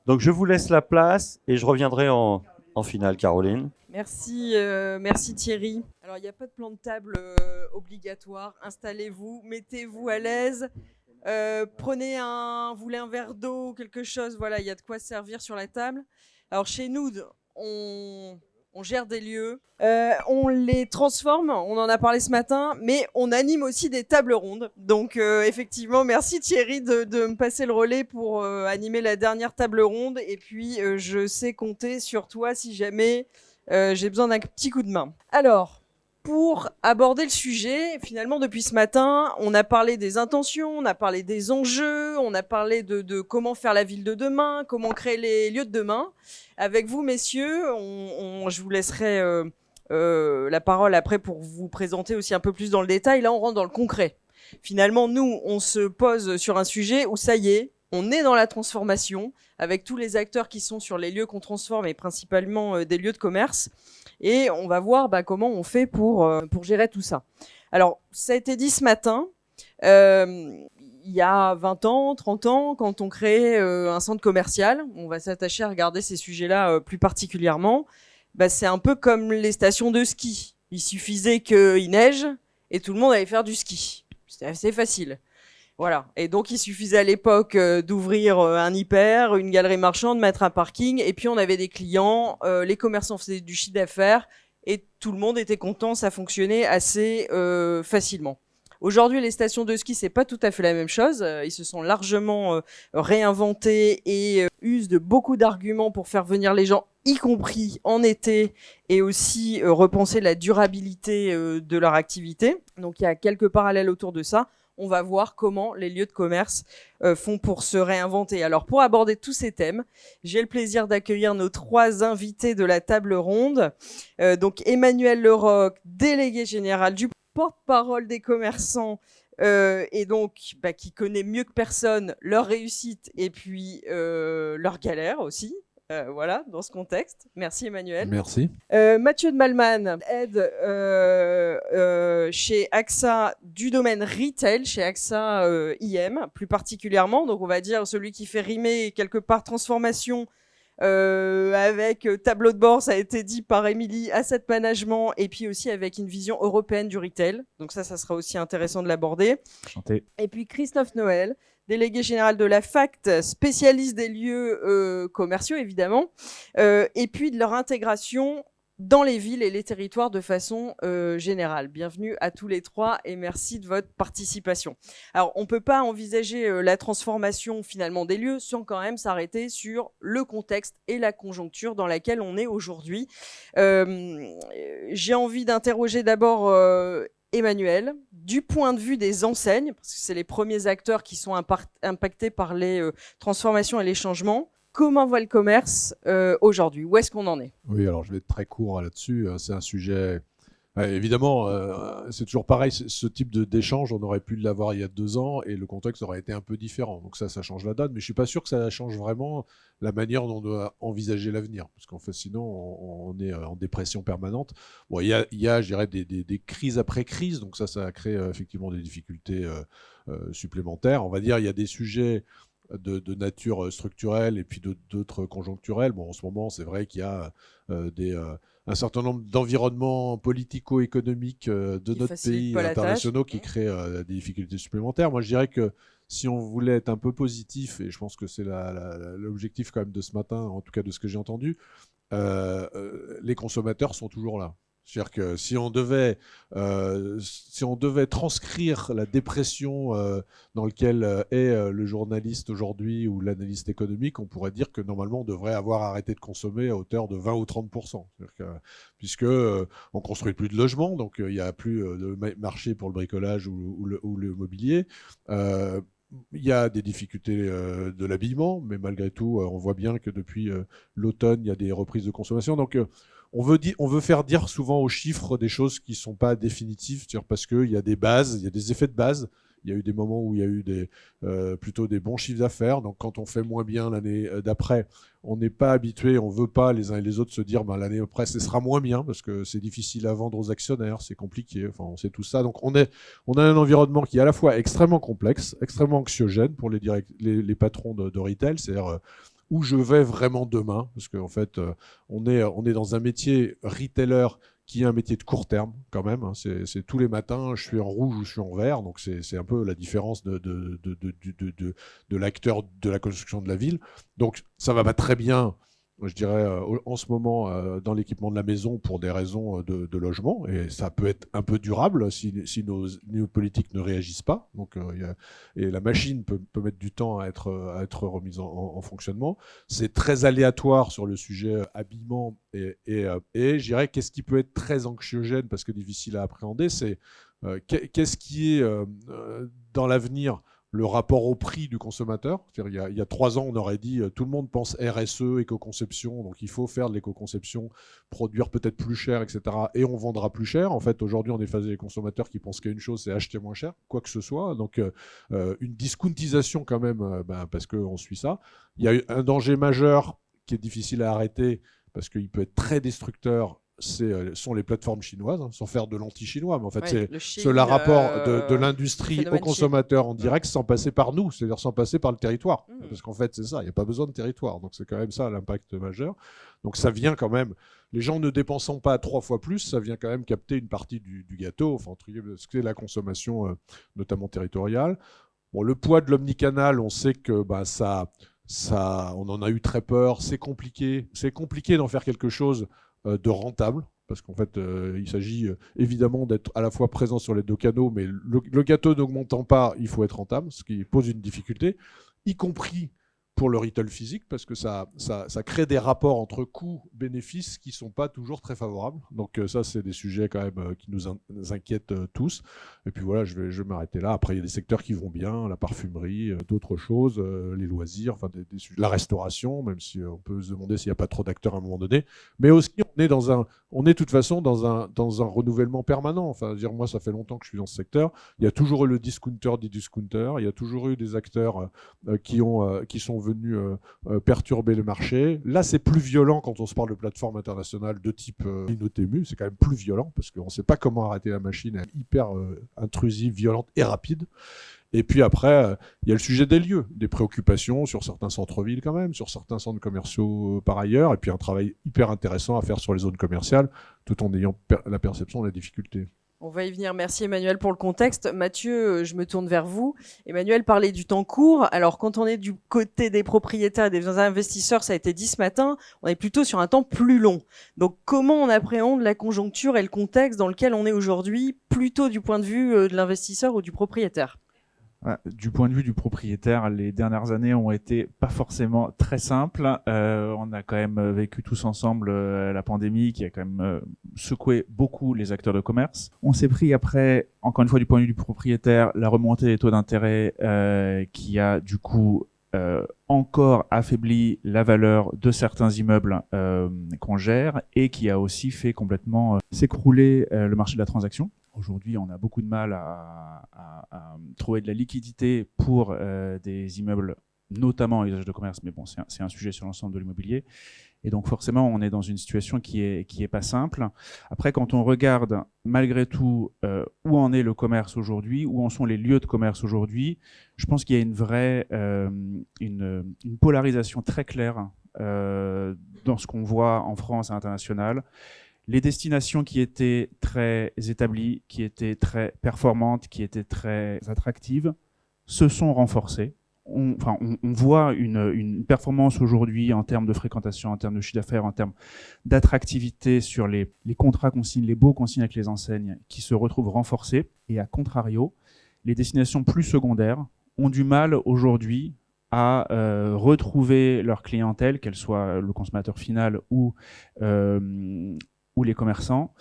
Donc je vous laisse la place et je reviendrai en finale, Caroline. Merci Thierry. Alors, il n'y a pas de plan de table obligatoire. Installez-vous, mettez-vous à l'aise. Vous voulez un verre d'eau, quelque chose, voilà, il y a de quoi se servir sur la table. Alors, chez nous, on, on gère des lieux, on les transforme, on en a parlé ce matin, mais on anime aussi des tables rondes. Donc, effectivement, merci Thierry de me passer le relais pour animer la dernière table ronde. Et puis, je sais compter sur toi si jamais j'ai besoin d'un petit coup de main. Alors, pour aborder le sujet, finalement, depuis ce matin, on a parlé des intentions, on a parlé des enjeux, on a parlé de comment faire la ville de demain, comment créer les lieux de demain. Avec vous, messieurs, je vous laisserai la parole après pour vous présenter aussi un peu plus dans le détail. Là, on rentre dans le concret. Finalement, nous, on se pose sur un sujet où ça y est, on est dans la transformation, avec tous les acteurs qui sont sur les lieux qu'on transforme et principalement des lieux de commerce. Et on va voir comment on fait pour gérer tout ça. Alors, ça a été dit ce matin, il y a 20 ans, 30 ans, quand on crée un centre commercial, on va s'attacher à regarder ces sujets-là plus particulièrement, c'est un peu comme les stations de ski. Il suffisait qu'il neige et tout le monde allait faire du ski. C'était assez facile. Voilà. Et donc, il suffisait à l'époque d'ouvrir un hyper, une galerie marchande, mettre un parking, et puis on avait des clients, les commerçants faisaient du chiffre d'affaires, et tout le monde était content, ça fonctionnait assez facilement. Aujourd'hui, les stations de ski, c'est pas tout à fait la même chose. Ils se sont largement réinventés et usent de beaucoup d'arguments pour faire venir les gens, y compris en été, et aussi repenser la durabilité de leur activité. Donc, il y a quelques parallèles autour de ça. On va voir comment les lieux de commerce font pour se réinventer. Alors, pour aborder tous ces thèmes, j'ai le plaisir d'accueillir nos 3 invités de la table ronde. Donc, Emmanuel Leroc, délégué général du porte-parole des commerçants, et donc qui connaît mieux que personne leur réussite et puis leur galère aussi. Voilà, dans ce contexte. Merci Emmanuel. Merci. Mathieu de Malman aide chez AXA du domaine retail, chez AXA IM plus particulièrement. Donc on va dire celui qui fait rimer quelque part transformation avec tableau de bord, ça a été dit par Émilie, asset management, et puis aussi avec une vision européenne du retail. Donc ça sera aussi intéressant de l'aborder. Enchanté. Et puis Christophe Noël, délégué général de la FACT, spécialiste des lieux commerciaux évidemment, et puis de leur intégration dans les villes et les territoires de façon générale. Bienvenue à tous les 3 et merci de votre participation. Alors, on ne peut pas envisager la transformation finalement des lieux sans quand même s'arrêter sur le contexte et la conjoncture dans laquelle on est aujourd'hui. J'ai envie d'interroger d'abord Emmanuel, du point de vue des enseignes, parce que c'est les premiers acteurs qui sont impactés par les transformations et les changements. Comment va le commerce aujourd'hui? Où est-ce qu'on en est? Oui, alors je vais être très court là-dessus. C'est un sujet... évidemment, c'est toujours pareil, ce type d'échange, on aurait pu l'avoir il y a 2 ans et le contexte aurait été un peu différent. Donc ça change la donne, mais je ne suis pas sûr que ça change vraiment la manière dont on doit envisager l'avenir. Parce qu'en fait, sinon, on est en dépression permanente. Bon, il y a je dirais, des crises après crises, donc ça a créé effectivement des difficultés supplémentaires. On va dire il y a des sujets de nature structurelle et puis d'autres conjoncturels. Bon, en ce moment, c'est vrai qu'il y a un certain nombre d'environnements politico-économiques de notre pays internationaux qui créent des difficultés supplémentaires. Moi, je dirais que si on voulait être un peu positif, et je pense que c'est l'objectif quand même de ce matin, en tout cas de ce que j'ai entendu, les consommateurs sont toujours là. C'est-à-dire que si on devait transcrire la dépression dans laquelle est le journaliste aujourd'hui ou l'analyste économique, on pourrait dire que normalement on devrait avoir arrêté de consommer à hauteur de 20 ou 30%. Puisque on construit plus de logements, donc il n'y a plus de marché pour le bricolage ou le mobilier. Il y a des difficultés de l'habillement, mais malgré tout, on voit bien que depuis l'automne, il y a des reprises de consommation. Donc, on veut faire dire souvent aux chiffres des choses qui ne sont pas définitives, parce qu'il y a des bases, il y a des effets de base. Il y a eu des moments où il y a eu plutôt des bons chiffres d'affaires. Donc, quand on fait moins bien l'année d'après, on n'est pas habitué, on ne veut pas les uns et les autres se dire l'année après, ce sera moins bien parce que c'est difficile à vendre aux actionnaires, c'est compliqué. Enfin, on sait tout ça. Donc, on a un environnement qui est à la fois extrêmement complexe, extrêmement anxiogène pour les patrons de retail. C'est-à-dire, où je vais vraiment demain, parce qu'en fait, on est dans un métier retailer qui est un métier de court terme quand même. Hein. C'est tous les matins, je suis en rouge ou je suis en vert, donc c'est un peu la différence de l'acteur de la construction de la ville. Donc ça va pas très bien, je dirais, en ce moment dans l'équipement de la maison pour des raisons de logement, et ça peut être un peu durable si nos politiques ne réagissent pas. Donc, et la machine peut mettre du temps à être remise en fonctionnement. C'est très aléatoire sur le sujet habillement, et je dirais qu'est-ce qui peut être très anxiogène parce que difficile à appréhender, c'est qu'est-ce qui est dans l'avenir le rapport au prix du consommateur. C'est-à-dire, il y a 3 ans, on aurait dit tout le monde pense RSE, éco-conception, donc il faut faire de l'éco-conception, produire peut-être plus cher, etc. Et on vendra plus cher. En fait, aujourd'hui, on est face à des consommateurs qui pensent qu'il y a une chose, c'est acheter moins cher, quoi que ce soit. Donc, une discountisation quand même, parce qu'on suit ça. Il y a un danger majeur qui est difficile à arrêter parce qu'il peut être très destructeur. Sont les plateformes chinoises, hein, sans faire de l'anti-chinois, mais en fait, c'est le rapport de l'industrie au consommateur en direct sans passer par nous, c'est-à-dire sans passer par le territoire. Parce qu'en fait, c'est ça, il n'y a pas besoin de territoire. Donc, c'est quand même ça l'impact majeur. Donc, ça vient quand même, les gens ne dépensant pas 3 fois plus, ça vient quand même capter une partie du gâteau, enfin, entre guillemets, ce que c'est la consommation, notamment territoriale. Bon, le poids de l'omnicanal, on sait que on en a eu très peur, c'est compliqué d'en faire quelque chose de rentable, parce qu'en fait, il s'agit évidemment d'être à la fois présent sur les 2 canaux, mais le gâteau n'augmentant pas, il faut être rentable, ce qui pose une difficulté, y compris pour le retail physique, parce que ça crée des rapports entre coûts-bénéfices qui ne sont pas toujours très favorables. Donc ça, c'est des sujets quand même qui nous inquiètent tous. Et puis voilà, je vais m'arrêter là. Après, il y a des secteurs qui vont bien, la parfumerie, d'autres choses, les loisirs, enfin la restauration, même si on peut se demander s'il n'y a pas trop d'acteurs à un moment donné. Mais aussi, on est de toute façon dans un renouvellement permanent. Enfin, dire, moi, ça fait longtemps que je suis dans ce secteur. Il y a toujours eu le discounter des discounters. Il y a toujours eu des acteurs qui sont venus perturber le marché. Là, c'est plus violent quand on se parle de plateformes internationales de type Inotemu. C'est quand même plus violent parce qu'on ne sait pas comment arrêter la machine. Elle est hyper intrusive, violente et rapide. Et puis après, il y a le sujet des lieux, des préoccupations sur certains centres-villes quand même, sur certains centres commerciaux par ailleurs, et puis un travail hyper intéressant à faire sur les zones commerciales, tout en ayant la perception de la difficulté. On va y venir. Merci Emmanuel pour le contexte. Mathieu, je me tourne vers vous. Emmanuel parlait du temps court. Alors quand on est du côté des propriétaires et des investisseurs, ça a été dit ce matin, on est plutôt sur un temps plus long. Donc comment on appréhende la conjoncture et le contexte dans lequel on est aujourd'hui, plutôt du point de vue de l'investisseur ou du propriétaire ? Du point de vue du propriétaire, les dernières années ont été pas forcément très simples. On a quand même vécu tous ensemble la pandémie qui a quand même secoué beaucoup les acteurs de commerce. On s'est pris après, encore une fois du point de vue du propriétaire, la remontée des taux d'intérêt qui a du coup encore affaibli la valeur de certains immeubles qu'on gère et qui a aussi fait complètement s'écrouler le marché de la transaction. Aujourd'hui, on a beaucoup de mal à trouver de la liquidité pour des immeubles, notamment à usage de commerce, mais bon, c'est un sujet sur l'ensemble de l'immobilier. Et donc forcément, on est dans une situation qui est pas simple. Après, quand on regarde malgré tout où en est le commerce aujourd'hui, où en sont les lieux de commerce aujourd'hui, je pense qu'il y a une vraie une polarisation très claire dans ce qu'on voit en France et à l'international. Les destinations qui étaient très établies, qui étaient très performantes, qui étaient très attractives, se sont renforcées. On voit une performance aujourd'hui en termes de fréquentation, en termes de chiffre d'affaires, en termes d'attractivité sur les contrats consignes, les beaux consignes avec les enseignes qui se retrouvent renforcés. Et à contrario, les destinations plus secondaires ont du mal aujourd'hui à retrouver leur clientèle, qu'elle soit le consommateur final ou les commerçants,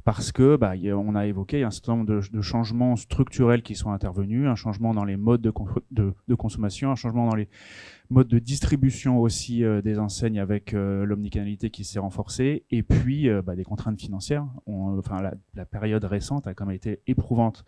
parce que on a évoqué un certain nombre de changements structurels qui sont intervenus, un changement dans les modes de consommation, un changement dans les modes de distribution aussi des enseignes avec l'omnicanalité qui s'est renforcée, et puis des contraintes financières. La période récente a quand même été éprouvante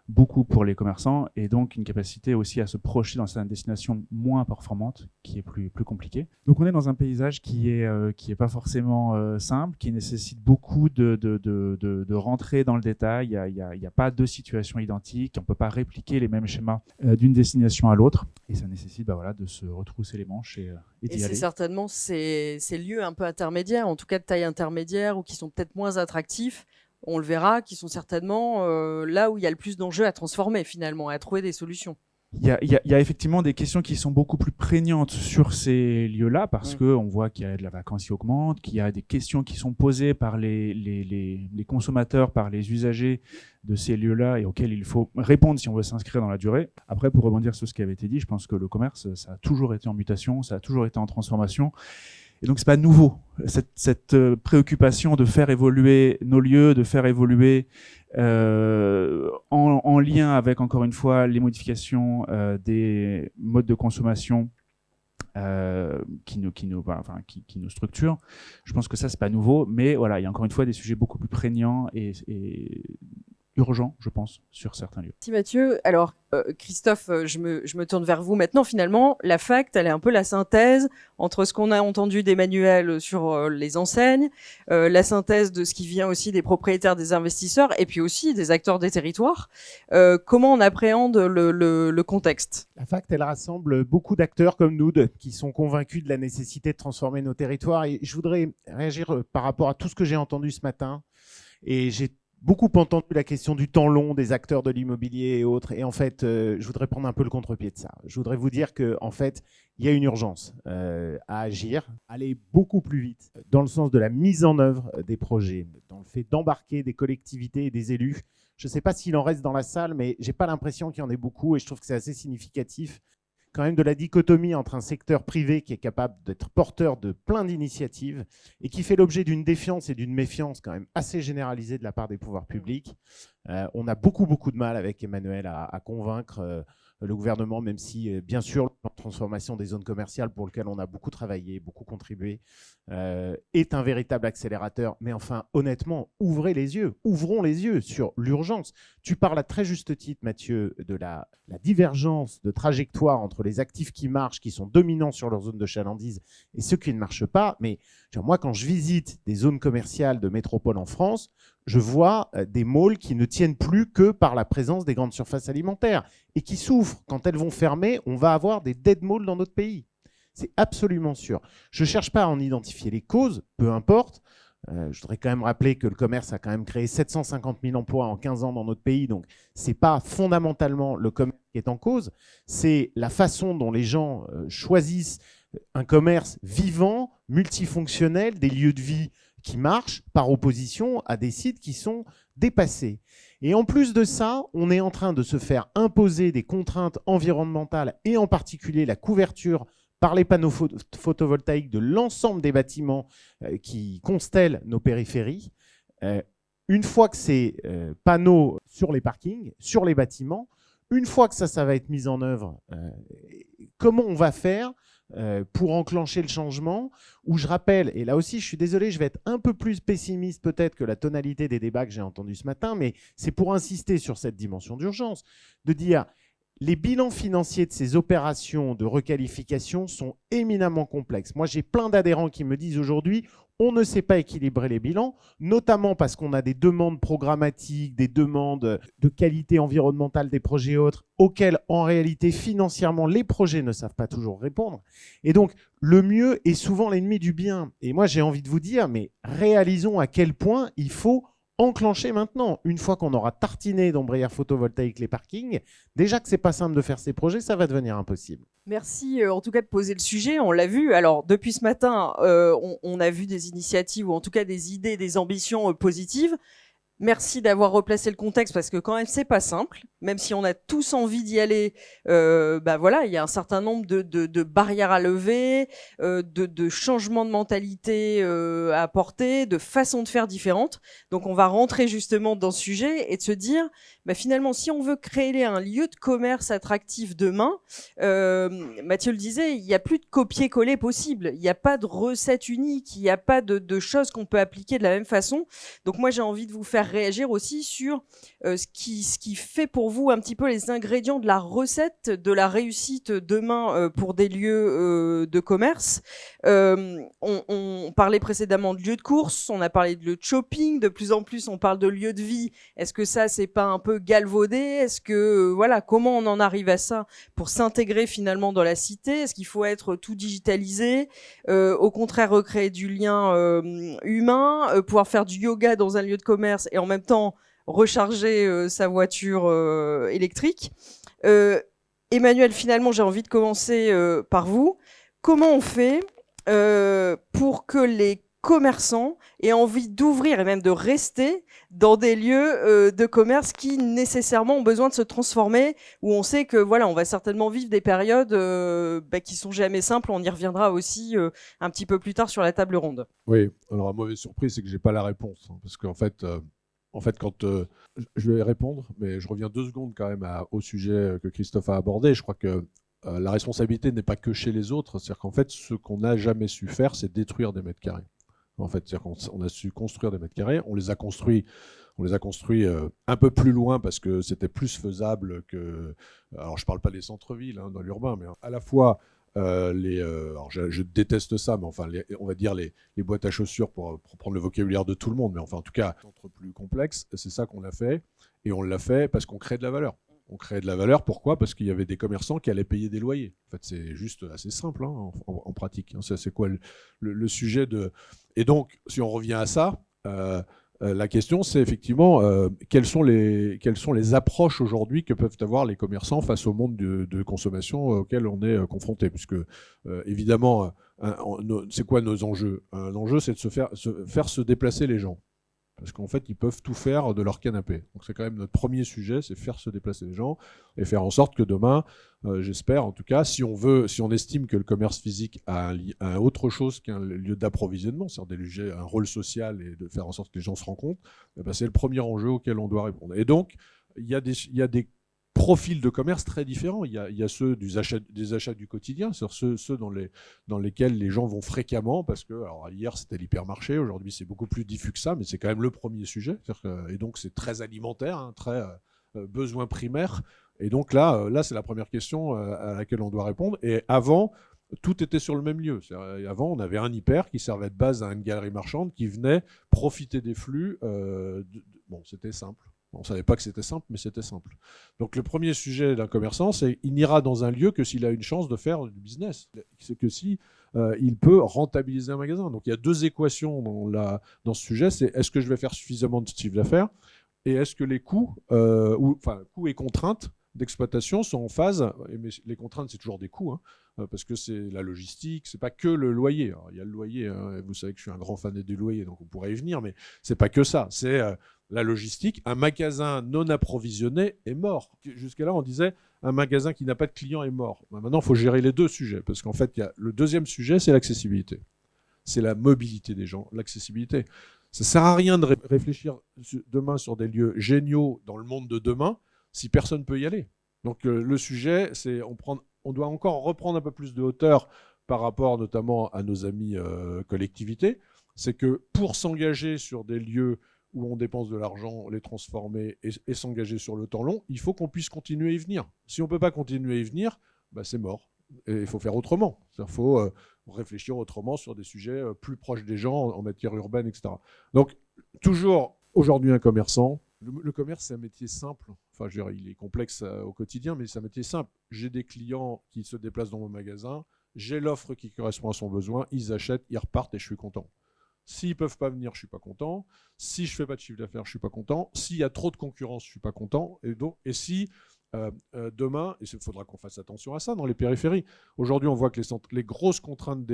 beaucoup pour les commerçants et donc une capacité aussi à se projeter dans certaines destinations moins performantes qui est plus compliquée. Donc on est dans un paysage qui est pas forcément simple, qui nécessite beaucoup de rentrer dans le détail. Il y a pas deux situations identiques, on peut pas répliquer les mêmes schémas d'une destination à l'autre et ça nécessite de se retrousser les manches et d'y Et c'est aller. certainement ces lieux un peu intermédiaires, en tout cas de taille intermédiaire ou qui sont peut-être moins attractifs, on le verra, qui sont certainement là où il y a le plus d'enjeux à transformer finalement, à trouver des solutions. Il y a effectivement des questions qui sont beaucoup plus prégnantes sur ces lieux-là parce que on voit qu'il y a de la vacance qui augmente, qu'il y a des questions qui sont posées par les consommateurs, par les usagers de ces lieux-là et auxquels il faut répondre si on veut s'inscrire dans la durée. Après, pour rebondir sur ce qui avait été dit, je pense que le commerce, ça a toujours été en mutation, ça a toujours été en transformation. Et donc, c'est pas nouveau, cette préoccupation de faire évoluer nos lieux, de faire évoluer en lien avec, encore une fois, les modifications des modes de consommation qui nous structurent. Je pense que ça, c'est pas nouveau, mais voilà, il y a encore une fois des sujets beaucoup plus prégnants et urgents, je pense, sur certains lieux. Merci Mathieu. Alors, Christophe, je me tourne vers vous maintenant. Finalement, la FACT, elle est un peu la synthèse entre ce qu'on a entendu d'Emmanuel sur les enseignes, la synthèse de ce qui vient aussi des propriétaires, des investisseurs, et puis aussi des acteurs des territoires. Comment on appréhende le contexte ? La FACT, elle rassemble beaucoup d'acteurs comme nous, qui sont convaincus de la nécessité de transformer nos territoires. Et je voudrais réagir par rapport à tout ce que j'ai entendu ce matin. Et j'ai beaucoup entendu la question du temps long des acteurs de l'immobilier et autres. Et en fait, je voudrais prendre un peu le contre-pied de ça. Je voudrais vous dire qu'en fait, il y a une urgence à agir, aller beaucoup plus vite dans le sens de la mise en œuvre des projets, dans le fait d'embarquer des collectivités et des élus. Je ne sais pas s'il en reste dans la salle, mais je n'ai pas l'impression qu'il y en ait beaucoup et je trouve que c'est assez significatif quand même de la dichotomie entre un secteur privé qui est capable d'être porteur de plein d'initiatives et qui fait l'objet d'une défiance et d'une méfiance quand même assez généralisée de la part des pouvoirs publics. On a beaucoup de mal avec Emmanuel à convaincre le gouvernement, même si, bien sûr, le plan de transformation des zones commerciales pour lequel on a beaucoup travaillé, beaucoup contribué, est un véritable accélérateur. Mais enfin, honnêtement, ouvrons les yeux sur l'urgence. Tu parles à très juste titre, Mathieu, de la divergence de trajectoire entre les actifs qui marchent, qui sont dominants sur leur zone de chalandise, et ceux qui ne marchent pas. Mais moi, quand je visite des zones commerciales de métropole en France, je vois des malls qui ne tiennent plus que par la présence des grandes surfaces alimentaires et qui souffrent. Quand elles vont fermer, on va avoir des dead malls dans notre pays. C'est absolument sûr. Je ne cherche pas à en identifier les causes, peu importe. Je voudrais quand même rappeler que le commerce a quand même créé 750 000 emplois en 15 ans dans notre pays. Donc, ce n'est pas fondamentalement le commerce qui est en cause. C'est la façon dont les gens choisissent un commerce vivant, multifonctionnel, des lieux de vie qui marchent par opposition à des sites qui sont dépassés. Et en plus de ça, on est en train de se faire imposer des contraintes environnementales et en particulier la couverture par les panneaux photovoltaïques de l'ensemble des bâtiments qui constellent nos périphéries. Une fois que ces panneaux sur les parkings, sur les bâtiments, une fois que ça va être mis en œuvre, comment on va faire pour enclencher le changement, où je rappelle, et là aussi je suis désolé, je vais être un peu plus pessimiste peut-être que la tonalité des débats que j'ai entendus ce matin, mais c'est pour insister sur cette dimension d'urgence, de dire les bilans financiers de ces opérations de requalification sont éminemment complexes. Moi j'ai plein d'adhérents qui me disent aujourd'hui on ne sait pas équilibrer les bilans, notamment parce qu'on a des demandes programmatiques, des demandes de qualité environnementale des projets et autres, auxquelles, en réalité, financièrement, les projets ne savent pas toujours répondre. Et donc, le mieux est souvent l'ennemi du bien. Et moi, j'ai envie de vous dire, mais réalisons à quel point il faut enclencher maintenant. Une fois qu'on aura tartiné d'ombrières photovoltaïques les parkings, déjà que c'est pas simple de faire ces projets, ça va devenir impossible. Merci en tout cas de poser le sujet, on l'a vu. Alors depuis ce matin, on a vu des initiatives ou en tout cas des idées, des ambitions positives. Merci d'avoir replacé le contexte parce que quand même c'est pas simple, même si on a tous envie d'y aller, voilà, il y a un certain nombre de barrières à lever, de changements de mentalité à apporter, de façons de faire différentes. Donc on va rentrer justement dans ce sujet et de se dire, finalement si on veut créer un lieu de commerce attractif demain, Mathieu le disait, il n'y a plus de copier-coller possible, il n'y a pas de recette unique, il n'y a pas de choses qu'on peut appliquer de la même façon. Donc moi j'ai envie de vous faire faire réagir aussi sur ce qui fait pour vous un petit peu les ingrédients de la recette de la réussite demain pour des lieux de commerce. On parlait précédemment de lieux de course, on a parlé de lieux de shopping, de plus en plus on parle de lieux de vie. Est-ce que ça, c'est pas un peu galvaudé? Est-ce que, voilà, comment on en arrive à ça pour s'intégrer finalement dans la cité? Est-ce qu'il faut être tout digitalisé? Au contraire, recréer du lien humain, pouvoir faire du yoga dans un lieu de commerce et en même temps recharger sa voiture électrique. Emmanuel, finalement, j'ai envie de commencer par vous. Comment on fait pour que les commerçants aient envie d'ouvrir et même de rester dans des lieux de commerce qui nécessairement ont besoin de se transformer, où on sait que voilà, on va certainement vivre des périodes qui sont jamais simples. On y reviendra aussi un petit peu plus tard sur la table ronde. Oui, alors la mauvaise surprise, c'est que j'ai pas la réponse, hein, parce qu'en fait, quand je vais répondre, mais je reviens 2 secondes quand même au sujet que Christophe a abordé. Je crois que la responsabilité n'est pas que chez les autres, c'est-à-dire qu'en fait, ce qu'on n'a jamais su faire, c'est détruire des mètres carrés. En fait, c'est-à-dire qu'on a su construire des mètres carrés, on les a construits un peu plus loin parce que c'était plus faisable que. Alors, je parle pas des centres-villes, hein, dans l'urbain, mais à la fois alors je déteste ça, mais enfin, on va dire les boîtes à chaussures pour prendre le vocabulaire de tout le monde, mais enfin, en tout cas, centre plus complexe, c'est ça qu'on a fait, et on l'a fait parce qu'on crée de la valeur. On crée de la valeur, pourquoi? Parce qu'il y avait des commerçants qui allaient payer des loyers. En fait, c'est juste assez simple, hein, en pratique. Hein. C'est quoi le sujet de. Et donc, si on revient à ça, la question, c'est effectivement quelles sont les approches aujourd'hui que peuvent avoir les commerçants face au monde de consommation auquel on est confronté. Puisque, évidemment, c'est quoi nos enjeux? Un enjeu, c'est de faire se déplacer les gens. Parce qu'en fait, ils peuvent tout faire de leur canapé. Donc c'est quand même notre premier sujet, c'est faire se déplacer les gens et faire en sorte que demain, j'espère en tout cas, si on estime que le commerce physique a autre chose qu'un lieu d'approvisionnement, c'est-à-dire un rôle social et de faire en sorte que les gens se rencontrent, c'est le premier enjeu auquel on doit répondre. Et donc, il y a des profils de commerce très différents. Il y a ceux des achats du quotidien, c'est-à-dire ceux dans lesquels les gens vont fréquemment, parce que alors, hier c'était l'hypermarché, aujourd'hui c'est beaucoup plus diffus que ça, mais c'est quand même le premier sujet. Et donc c'est très alimentaire, hein, très besoin primaire. Et donc là c'est la première question à laquelle on doit répondre. Et avant, tout était sur le même lieu. Avant, on avait un hyper qui servait de base à une galerie marchande qui venait profiter des flux. Bon, c'était simple. On ne savait pas que c'était simple, mais c'était simple. Donc le premier sujet d'un commerçant, c'est qu'il n'ira dans un lieu que s'il a une chance de faire du business. C'est que si il peut rentabiliser un magasin. Donc il y a 2 équations dans ce sujet. C'est est-ce que je vais faire suffisamment de chiffre d'affaires et est-ce que les coûts, coûts et contraintes d'exploitation sont en phase. Mais les contraintes, c'est toujours des coûts, hein, parce que c'est la logistique, c'est pas que le loyer. Alors, il y a le loyer, hein, vous savez que je suis un grand fan du loyer, donc on pourrait y venir, mais c'est pas que ça. C'est la logistique. Un magasin non approvisionné est mort. Jusqu'à là, on disait un magasin qui n'a pas de clients est mort. Maintenant, il faut gérer les 2 sujets, parce qu'en fait, le deuxième sujet, c'est l'accessibilité. C'est la mobilité des gens, l'accessibilité. Ça ne sert à rien de réfléchir demain sur des lieux géniaux dans le monde de demain si personne ne peut y aller. Donc le sujet, c'est on doit encore reprendre un peu plus de hauteur par rapport notamment à nos amis collectivités. C'est que pour s'engager sur des lieux où on dépense de l'argent, les transformer et s'engager sur le temps long, il faut qu'on puisse continuer à y venir. Si on ne peut pas continuer à y venir, c'est mort. Et il faut faire autrement. Il faut réfléchir autrement sur des sujets plus proches des gens en matière urbaine, etc. Donc, toujours aujourd'hui un commerçant. Le commerce, c'est un métier simple. Enfin, je dirais, il est complexe au quotidien, mais c'est un métier simple. J'ai des clients qui se déplacent dans mon magasin, j'ai l'offre qui correspond à son besoin, ils achètent, ils repartent et je suis content. S'ils ne peuvent pas venir, je ne suis pas content. Si je ne fais pas de chiffre d'affaires, je ne suis pas content. S'il y a trop de concurrence, je ne suis pas content. Et si demain, et il faudra qu'on fasse attention à ça dans les périphéries. Aujourd'hui, on voit que les grosses contraintes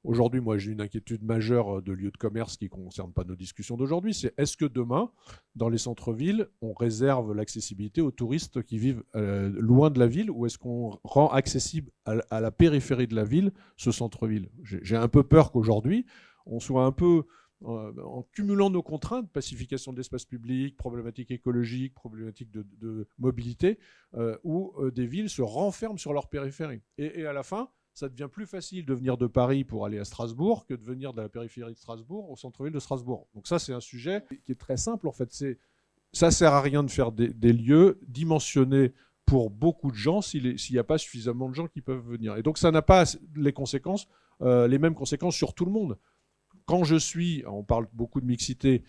Aujourd'hui, moi, j'ai une inquiétude majeure de lieux de commerce qui ne concerne pas nos discussions d'aujourd'hui. C'est est-ce que demain, dans les centres-villes, on réserve l'accessibilité aux touristes qui vivent loin de la ville, ou est-ce qu'on rend accessible à la périphérie de la ville ce centre-ville? J'ai un peu peur qu'aujourd'hui, on soit un peu en cumulant nos contraintes, pacification de l'espace public, problématiques écologiques, problématiques de mobilité, où des villes se renferment sur leur périphérie. Et à la fin, ça devient plus facile de venir de Paris pour aller à Strasbourg que de venir de la périphérie de Strasbourg au centre-ville de Strasbourg. Donc ça, c'est un sujet qui est très simple, en fait. Ça sert à rien de faire des lieux dimensionnés pour beaucoup de gens s'il n'y a pas suffisamment de gens qui peuvent venir. Et donc ça n'a pas les mêmes conséquences sur tout le monde. Quand on parle beaucoup de mixité,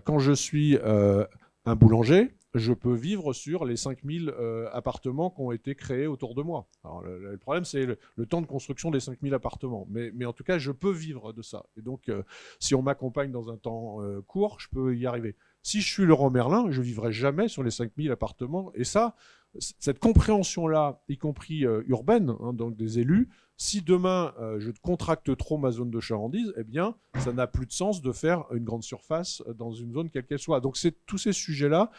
quand je suis un boulanger, je peux vivre sur les 5000 appartements qui ont été créés autour de moi. Alors, le problème, c'est le temps de construction des 5000 appartements. Mais en tout cas, je peux vivre de ça. Et donc, si on m'accompagne dans un temps court, je peux y arriver. Si je suis Laurent Merlin, je ne vivrai jamais sur les 5000 appartements. Et ça, cette compréhension-là, y compris urbaine, donc des élus, si demain je contracte trop ma zone de chalandise, eh bien, ça n'a plus de sens de faire une grande surface dans une zone quelle qu'elle soit. Donc, tous ces sujets-là,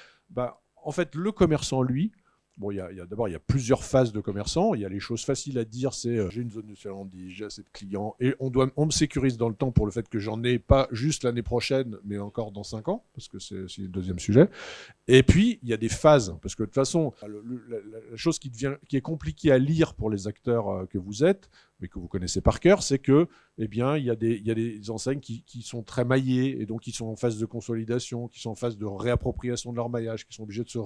en fait, le commerçant, lui, bon, d'abord, il y a plusieurs phases de commerçant. Il y a les choses faciles à dire, c'est j'ai une zone de chalandise, j'ai assez de clients, et on me sécurise dans le temps pour le fait que j'en ai pas juste l'année prochaine, mais encore dans 5 ans, parce que c'est le deuxième sujet. Et puis, il y a des phases, parce que de toute façon, la chose qui est compliquée à lire pour les acteurs que vous êtes, mais que vous connaissez par cœur, c'est que, eh bien, il y a des enseignes qui sont très maillées, et donc qui sont en phase de consolidation, qui sont en phase de réappropriation de leur maillage, qui sont obligés de se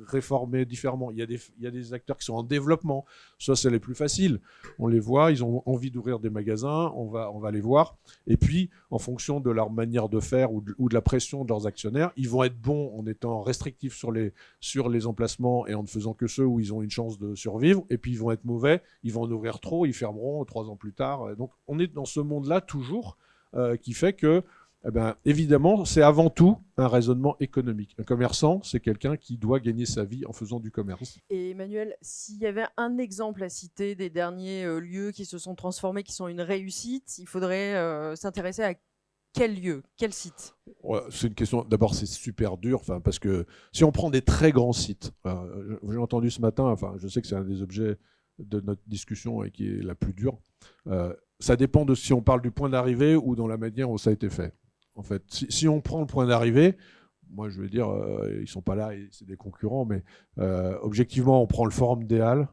réformer différemment. Il y a des acteurs qui sont en développement. Ça, c'est les plus faciles. On les voit, ils ont envie d'ouvrir des magasins, on va les voir. Et puis, en fonction de leur manière de faire ou de la pression de leurs actionnaires, ils vont être bons en étant restrictifs sur les emplacements et en ne faisant que ceux où ils ont une chance de survivre. Et puis, ils vont être mauvais, ils vont en ouvrir trop, ils fermeront 3 ans plus tard. Donc, on est dans ce monde-là toujours qui fait que, évidemment, c'est avant tout un raisonnement économique. Un commerçant, c'est quelqu'un qui doit gagner sa vie en faisant du commerce. Et Emmanuel, s'il y avait un exemple à citer des derniers lieux qui se sont transformés, qui sont une réussite, il faudrait s'intéresser à quel lieu, quel site? Ouais, c'est une question. D'abord, c'est super dur, parce que si on prend des très grands sites, j'ai entendu ce matin, je sais que c'est un des objets de notre discussion et qui est la plus dure. Ça dépend de si on parle du point d'arrivée ou dans la manière où ça a été fait. En fait, si on prend le point d'arrivée, moi je veux dire, ils sont pas là, c'est des concurrents, mais objectivement, on prend le Forum des Halles.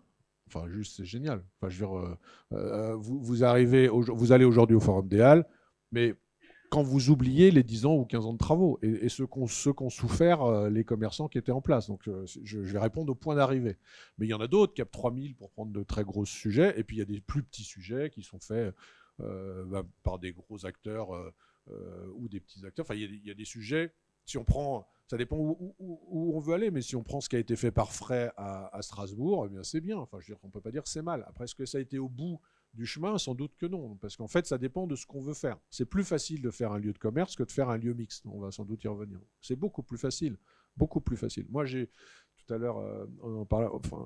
Juste, c'est génial. Je veux dire, vous allez aujourd'hui au Forum des Halles, mais quand vous oubliez les 10 ans ou 15 ans de travaux et ceux qu'ont souffert les commerçants qui étaient en place. Donc, je vais répondre au point d'arrivée. Mais il y en a d'autres, Cap 3000 pour prendre de très gros sujets, et puis il y a des plus petits sujets qui sont faits par des gros acteurs ou des petits acteurs. Il y a des sujets, si on prend, ça dépend où on veut aller, mais si on prend ce qui a été fait par Frey à Strasbourg, eh bien c'est bien. Je veux dire, on ne peut pas dire que c'est mal. Après, est-ce que ça a été au bout du chemin? Sans doute que non, parce qu'en fait, ça dépend de ce qu'on veut faire. C'est plus facile de faire un lieu de commerce que de faire un lieu mixte. On va sans doute y revenir. C'est beaucoup plus facile. Beaucoup plus facile. Moi, tout à l'heure,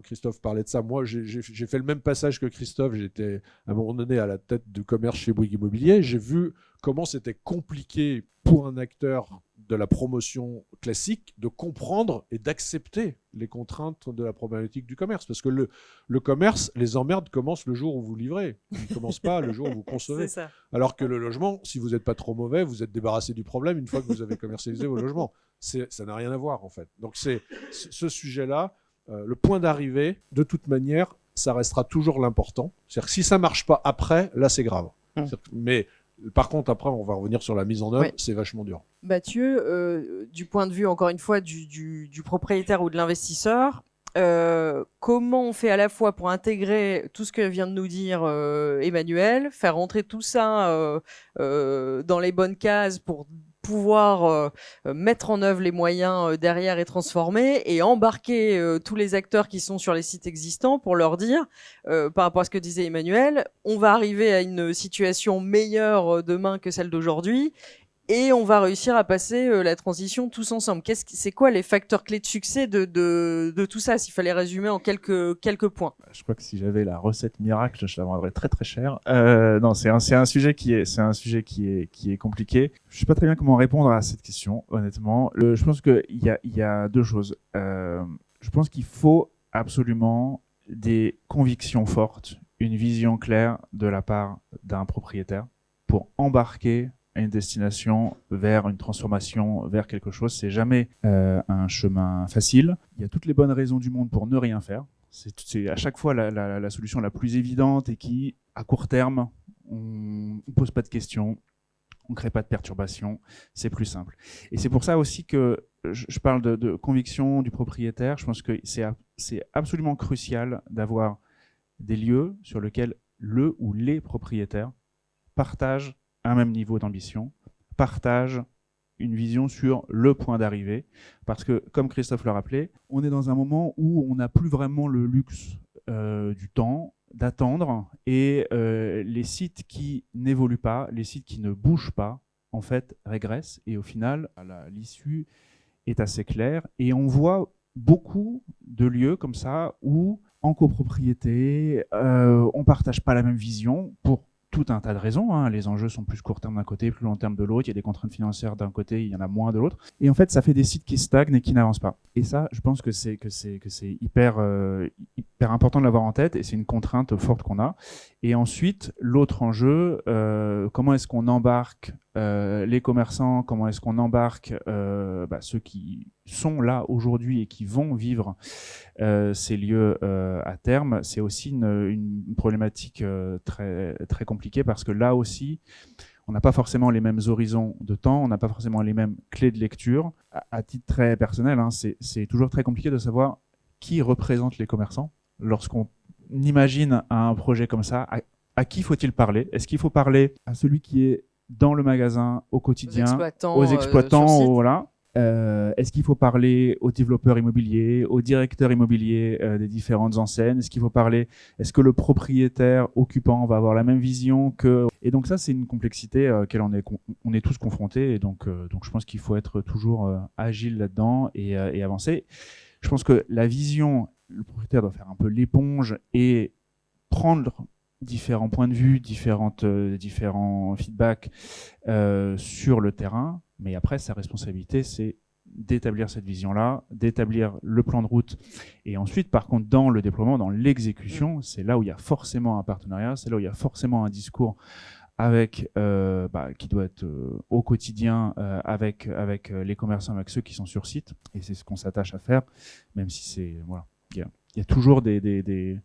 Christophe parlait de ça. Moi, j'ai fait le même passage que Christophe. J'étais à un moment donné à la tête du commerce chez Bouygues Immobilier. J'ai vu comment c'était compliqué pour un acteur de la promotion classique de comprendre et d'accepter les contraintes de la problématique du commerce. Parce que le commerce, les emmerdes commencent le jour où vous livrez. Ils ne commencent pas le jour où vous concevez. C'est ça. Alors que le logement, si vous n'êtes pas trop mauvais, vous êtes débarrassé du problème une fois que vous avez commercialisé vos logements. Ça n'a rien à voir, en fait. Donc, c'est ce sujet-là, le point d'arrivée, de toute manière, ça restera toujours l'important. C'est-à-dire que si ça ne marche pas après, là, c'est grave. Mais par contre, après, on va revenir sur la mise en œuvre, c'est vachement dur. Mathieu, du point de vue, encore une fois, du propriétaire ou de l'investisseur, comment on fait à la fois pour intégrer tout ce que vient de nous dire Emmanuel, faire rentrer tout ça dans les bonnes cases pour pouvoir mettre en œuvre les moyens derrière et transformer, et embarquer tous les acteurs qui sont sur les sites existants pour leur dire, par rapport à ce que disait Emmanuel, on va arriver à une situation meilleure demain que celle d'aujourd'hui, et on va réussir à passer la transition tous ensemble. C'est quoi les facteurs clés de succès de tout ça, s'il fallait résumer en quelques points? Je crois que si j'avais la recette miracle, je la vendrais très très cher. Non, c'est un sujet qui est compliqué. Je sais pas très bien comment répondre à cette question, honnêtement. Je pense qu'il y a deux choses. Je pense qu'il faut absolument des convictions fortes, une vision claire de la part d'un propriétaire pour embarquer à une destination vers une transformation, vers quelque chose. C'est jamais un chemin facile. Il y a toutes les bonnes raisons du monde pour ne rien faire. C'est à chaque fois la solution la plus évidente et qui à court terme, on ne pose pas de questions, on ne crée pas de perturbations, c'est plus simple. Et c'est pour ça aussi que je parle de conviction du propriétaire. Je pense que c'est absolument crucial d'avoir des lieux sur lesquels le ou les propriétaires partagent un même niveau d'ambition, partagent une vision sur le point d'arrivée. Parce que, comme Christophe le rappelait, on est dans un moment où on n'a plus vraiment le luxe du temps, d'attendre, et les sites qui n'évoluent pas, les sites qui ne bougent pas, en fait, régressent, et au final, l'issue est assez claire, et on voit beaucoup de lieux comme ça où, en copropriété, on ne partage pas la même vision pour tout un tas de raisons, hein. Les enjeux sont plus court terme d'un côté, plus long terme de l'autre, il y a des contraintes financières d'un côté, il y en a moins de l'autre, et en fait ça fait des sites qui stagnent et qui n'avancent pas. Et ça, je pense que c'est hyper important de l'avoir en tête, et c'est une contrainte forte qu'on a. Et ensuite, l'autre enjeu, comment est-ce qu'on embarque les commerçants, comment est-ce qu'on embarque ceux qui sont là aujourd'hui et qui vont vivre ces lieux à terme. C'est aussi une problématique très, très compliquée, parce que là aussi, on n'a pas forcément les mêmes horizons de temps, on n'a pas forcément les mêmes clés de lecture. À titre très personnel, hein, c'est toujours très compliqué de savoir qui représente les commerçants. Lorsqu'on imagine un projet comme ça, à qui faut-il parler? Est-ce qu'il faut parler à celui qui est dans le magasin au quotidien, aux exploitants, voilà. Est-ce qu'il faut parler aux développeurs immobiliers, aux directeurs immobiliers des différentes enseignes? Est-ce que le propriétaire occupant va avoir la même vision que... Et donc ça, c'est une complexité à laquelle on est tous confrontés, et donc je pense qu'il faut être toujours agile là-dedans et avancer. Je pense que la vision, le propriétaire doit faire un peu l'éponge et prendre différents points de vue, différents feedbacks sur le terrain, mais après, sa responsabilité, c'est d'établir cette vision-là, d'établir le plan de route. Et ensuite, par contre, dans le déploiement, dans l'exécution, c'est là où il y a forcément un partenariat, c'est là où il y a forcément un discours avec, qui doit être au quotidien avec les commerçants, avec ceux qui sont sur site. Et c'est ce qu'on s'attache à faire, même si c'est... Voilà, il y a toujours des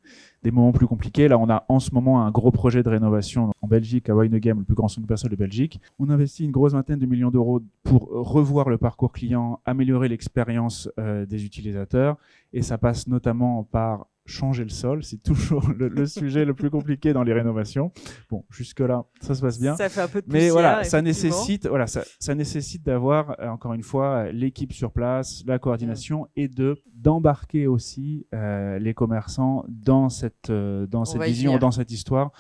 moments plus compliqués. Là, on a en ce moment un gros projet de rénovation en Belgique, à Wynegem, le plus grand centre commercial de Belgique. On investit une grosse vingtaine de millions d'euros pour revoir le parcours client, améliorer l'expérience des utilisateurs. Et ça passe notamment par changer le sol. C'est toujours le sujet le plus compliqué dans les rénovations. Bon, jusque-là, ça se passe bien. Ça fait un peu de poussière, mais voilà, ça nécessite d'avoir, encore une fois, l'équipe sur place, la coordination, et d'embarquer aussi les commerçants dans cette vision, dans cette histoire.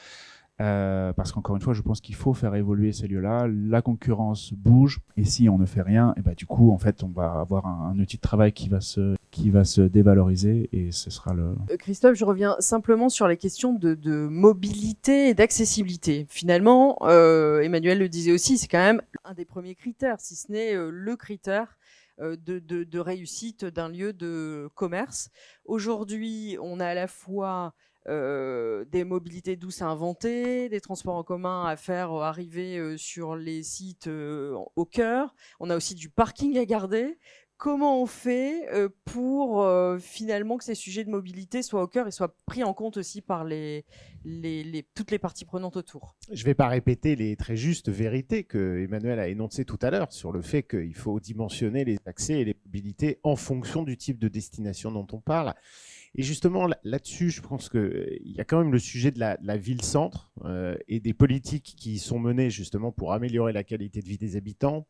Parce qu'encore une fois, je pense qu'il faut faire évoluer ces lieux-là. La concurrence bouge, et si on ne fait rien, et du coup, en fait, on va avoir un outil de travail qui va se dévaloriser, et ce sera le... Christophe, je reviens simplement sur les questions de mobilité et d'accessibilité. Finalement, Emmanuel le disait aussi, c'est quand même un des premiers critères, si ce n'est le critère de réussite d'un lieu de commerce. Aujourd'hui, on a à la fois des mobilités douces à inventer, des transports en commun à faire arriver sur les sites au cœur. On a aussi du parking à garder. Comment on fait pour finalement que ces sujets de mobilité soient au cœur et soient pris en compte aussi par toutes les parties prenantes autour? Je ne vais pas répéter les très justes vérités que Emmanuel a énoncées tout à l'heure sur le fait qu'il faut dimensionner les accès et les mobilités en fonction du type de destination dont on parle. Et justement, là-dessus, je pense qu'il y a quand même le sujet de la ville-centre et des politiques qui sont menées justement pour améliorer la qualité de vie des habitants,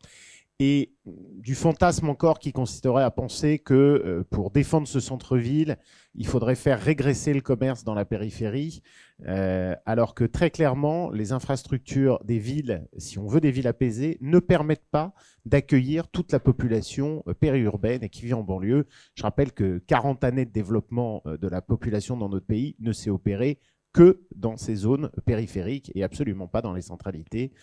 et du fantasme encore qui consisterait à penser que pour défendre ce centre-ville, il faudrait faire régresser le commerce dans la périphérie, alors que très clairement, les infrastructures des villes, si on veut des villes apaisées, ne permettent pas d'accueillir toute la population périurbaine et qui vit en banlieue. Je rappelle que 40 années de développement de la population dans notre pays ne s'est opéré que dans ces zones périphériques et absolument pas dans les centralités.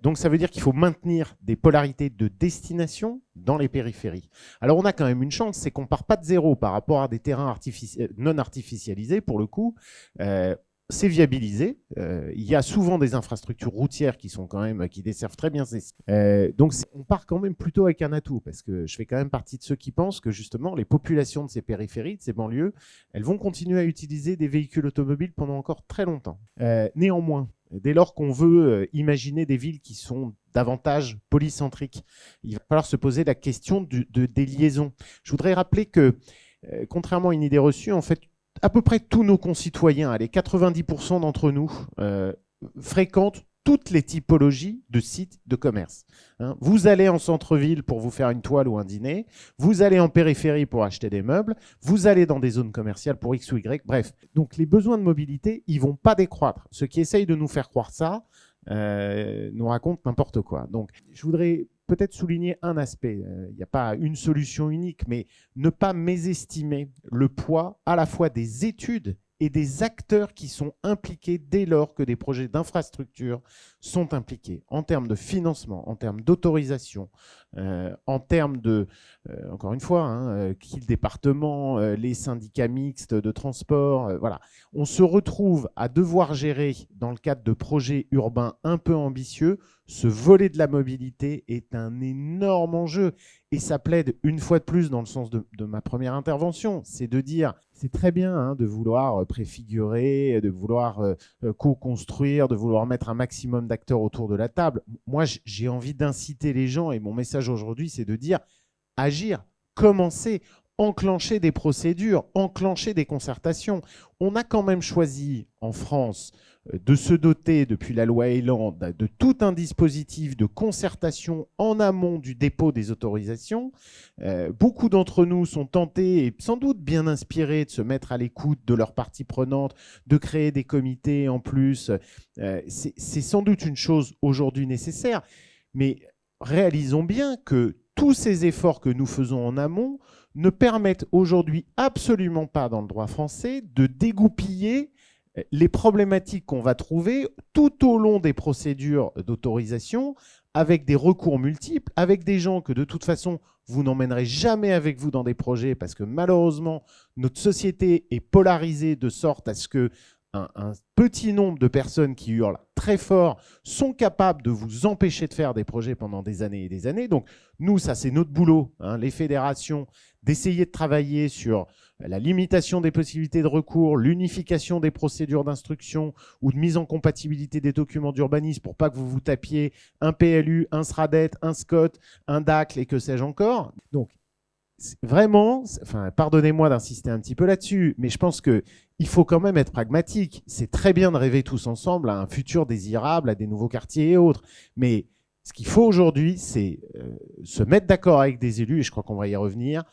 Donc ça veut dire qu'il faut maintenir des polarités de destination dans les périphéries. Alors on a quand même une chance, c'est qu'on part pas de zéro par rapport à des terrains non artificialisés pour le coup. c'est viabilisé. Il y a souvent des infrastructures routières qui sont quand même qui desservent très bien ces sites. Donc on part quand même plutôt avec un atout, parce que je fais quand même partie de ceux qui pensent que justement les populations de ces périphéries, de ces banlieues, elles vont continuer à utiliser des véhicules automobiles pendant encore très longtemps. Néanmoins, dès lors qu'on veut imaginer des villes qui sont davantage polycentriques, il va falloir se poser la question des liaisons. Je voudrais rappeler que, contrairement à une idée reçue, en fait, à peu près tous nos concitoyens, allez, 90% d'entre nous, fréquentent toutes les typologies de sites de commerce. Vous allez en centre-ville pour vous faire une toile ou un dîner, vous allez en périphérie pour acheter des meubles, vous allez dans des zones commerciales pour X ou Y, bref. Donc les besoins de mobilité, ils ne vont pas décroître. Ceux qui essayent de nous faire croire ça nous racontent n'importe quoi. Donc je voudrais peut-être souligner un aspect. Il n'y a pas une solution unique, mais ne pas mésestimer le poids à la fois des études et des acteurs qui sont impliqués dès lors que des projets d'infrastructure sont impliqués, en termes de financement, en termes d'autorisation, en termes de, encore une fois, qui le département, les syndicats mixtes de transport, voilà. On se retrouve à devoir gérer, dans le cadre de projets urbains un peu ambitieux, ce volet de la mobilité est un énorme enjeu. Et ça plaide une fois de plus dans le sens de ma première intervention, c'est de dire, c'est très bien de vouloir préfigurer, de vouloir co-construire, de vouloir mettre un maximum d'acteurs autour de la table. Moi, j'ai envie d'inciter les gens, et mon message aujourd'hui, c'est de dire, agir, commencer, enclencher des procédures, enclencher des concertations. On a quand même choisi en France de se doter, depuis la loi Elan, de tout un dispositif de concertation en amont du dépôt des autorisations. Beaucoup d'entre nous sont tentés et sans doute bien inspirés de se mettre à l'écoute de leurs parties prenantes, de créer des comités en plus. C'est sans doute une chose aujourd'hui nécessaire, mais réalisons bien que tous ces efforts que nous faisons en amont ne permettent aujourd'hui absolument pas dans le droit français de dégoupiller les problématiques qu'on va trouver tout au long des procédures d'autorisation, avec des recours multiples, avec des gens que de toute façon vous n'emmènerez jamais avec vous dans des projets, parce que malheureusement notre société est polarisée de sorte à ce que un petit nombre de personnes qui hurlent très fort sont capables de vous empêcher de faire des projets pendant des années et des années. Donc nous, ça c'est notre boulot, les fédérations, d'essayer de travailler sur la limitation des possibilités de recours, l'unification des procédures d'instruction ou de mise en compatibilité des documents d'urbanisme pour pas que vous vous tapiez un PLU, un SRADET, un SCOT, un DACL et que sais-je encore. Donc vraiment, pardonnez-moi d'insister un petit peu là-dessus, mais je pense qu'il faut quand même être pragmatique. C'est très bien de rêver tous ensemble à un futur désirable, à des nouveaux quartiers et autres, mais ce qu'il faut aujourd'hui, c'est se mettre d'accord avec des élus, et je crois qu'on va y revenir,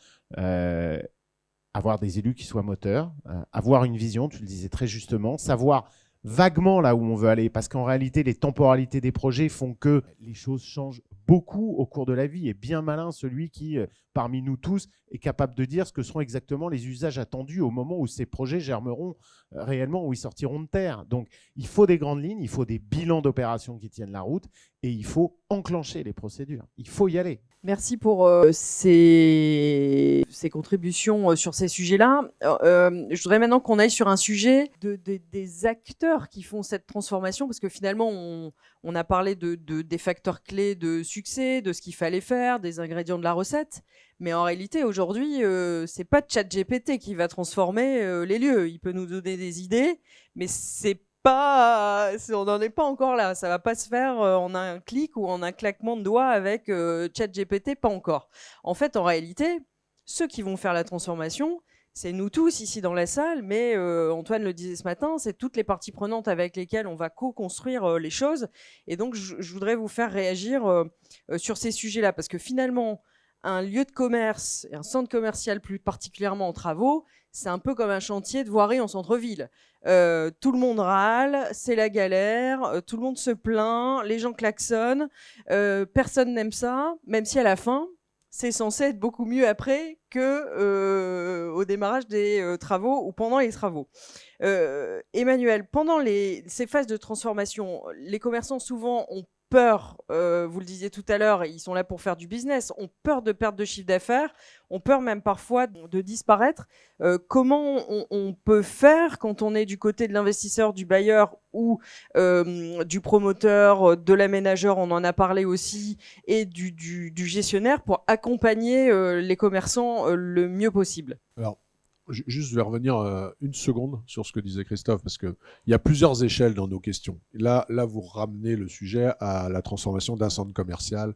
avoir des élus qui soient moteurs, avoir une vision, tu le disais très justement, savoir vaguement là où on veut aller, parce qu'en réalité, les temporalités des projets font que les choses changent beaucoup au cours de la vie, et bien malin celui qui, parmi nous tous, est capable de dire ce que seront exactement les usages attendus au moment où ces projets germeront réellement, où ils sortiront de terre. Donc, il faut des grandes lignes, il faut des bilans d'opérations qui tiennent la route, et il faut enclencher les procédures. Il faut y aller. Merci pour ces contributions sur ces sujets-là. Je voudrais maintenant qu'on aille sur un sujet des acteurs qui font cette transformation, parce que finalement, on a parlé des facteurs clés de succès, de ce qu'il fallait faire, des ingrédients de la recette. Mais en réalité, aujourd'hui, c'est pas ChatGPT qui va transformer les lieux. Il peut nous donner des idées, mais on n'en est pas encore là. Ça va pas se faire en un clic ou en un claquement de doigts avec ChatGPT, pas encore. En fait, en réalité, ceux qui vont faire la transformation, c'est nous tous ici dans la salle, mais Antoine le disait ce matin, c'est toutes les parties prenantes avec lesquelles on va co-construire les choses. Et donc, je voudrais vous faire réagir sur ces sujets-là, parce que finalement, un lieu de commerce et un centre commercial plus particulièrement en travaux, c'est un peu comme un chantier de voirie en centre-ville. Tout le monde râle, c'est la galère, tout le monde se plaint, les gens klaxonnent, personne n'aime ça, même si à la fin, c'est censé être beaucoup mieux après que au démarrage des travaux ou pendant les travaux. Emmanuel, pendant ces phases de transformation, les commerçants souvent ont peur, vous le disiez tout à l'heure, ils sont là pour faire du business, ont peur de perdre de chiffre d'affaires, ont peur même parfois de disparaître. Comment on peut faire quand on est du côté de l'investisseur, du bailleur ou du promoteur, de l'aménageur, on en a parlé aussi, et du gestionnaire pour accompagner les commerçants le mieux possible? Alors, juste, je vais revenir une seconde sur ce que disait Christophe, parce qu'il y a plusieurs échelles dans nos questions. Là, vous ramenez le sujet à la transformation d'un centre commercial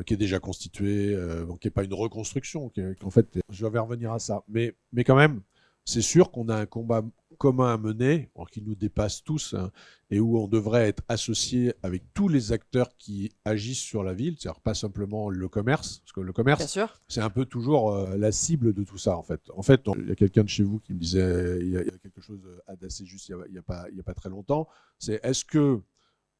qui est déjà constitué, donc qui n'est pas une reconstruction, qu'en fait, je vais revenir à ça. Mais quand même, c'est sûr qu'on a un combat commun à mener, qui nous dépasse tous, hein, et où on devrait être associé avec tous les acteurs qui agissent sur la ville, c'est-à-dire pas simplement le commerce, parce que le commerce, Bien sûr. c'est un peu toujours la cible de tout ça, en fait. En fait, il y a quelqu'un de chez vous qui me disait, il y a quelque chose d'assez juste il y a pas très longtemps, c'est est-ce que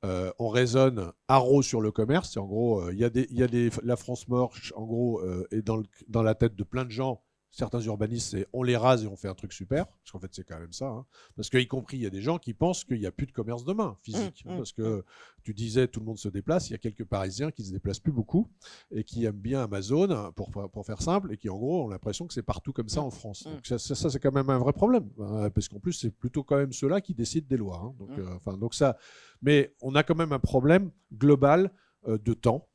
on raisonne haro sur le commerce, c'est en gros, la France moche, en gros, est dans la tête de plein de gens. Certains urbanistes, c'est on les rase et on fait un truc super, parce qu'en fait c'est quand même ça, hein. Parce qu'y compris il y a des gens qui pensent qu'il n'y a plus de commerce demain, physique, parce que tu disais tout le monde se déplace, il y a quelques Parisiens qui se déplacent plus beaucoup et qui aiment bien Amazon, pour faire simple, et qui en gros ont l'impression que c'est partout comme ça en France. Donc ça c'est quand même un vrai problème, parce qu'en plus c'est plutôt quand même ceux-là qui décident des lois, hein. Donc ça, mais on a quand même un problème global de temps.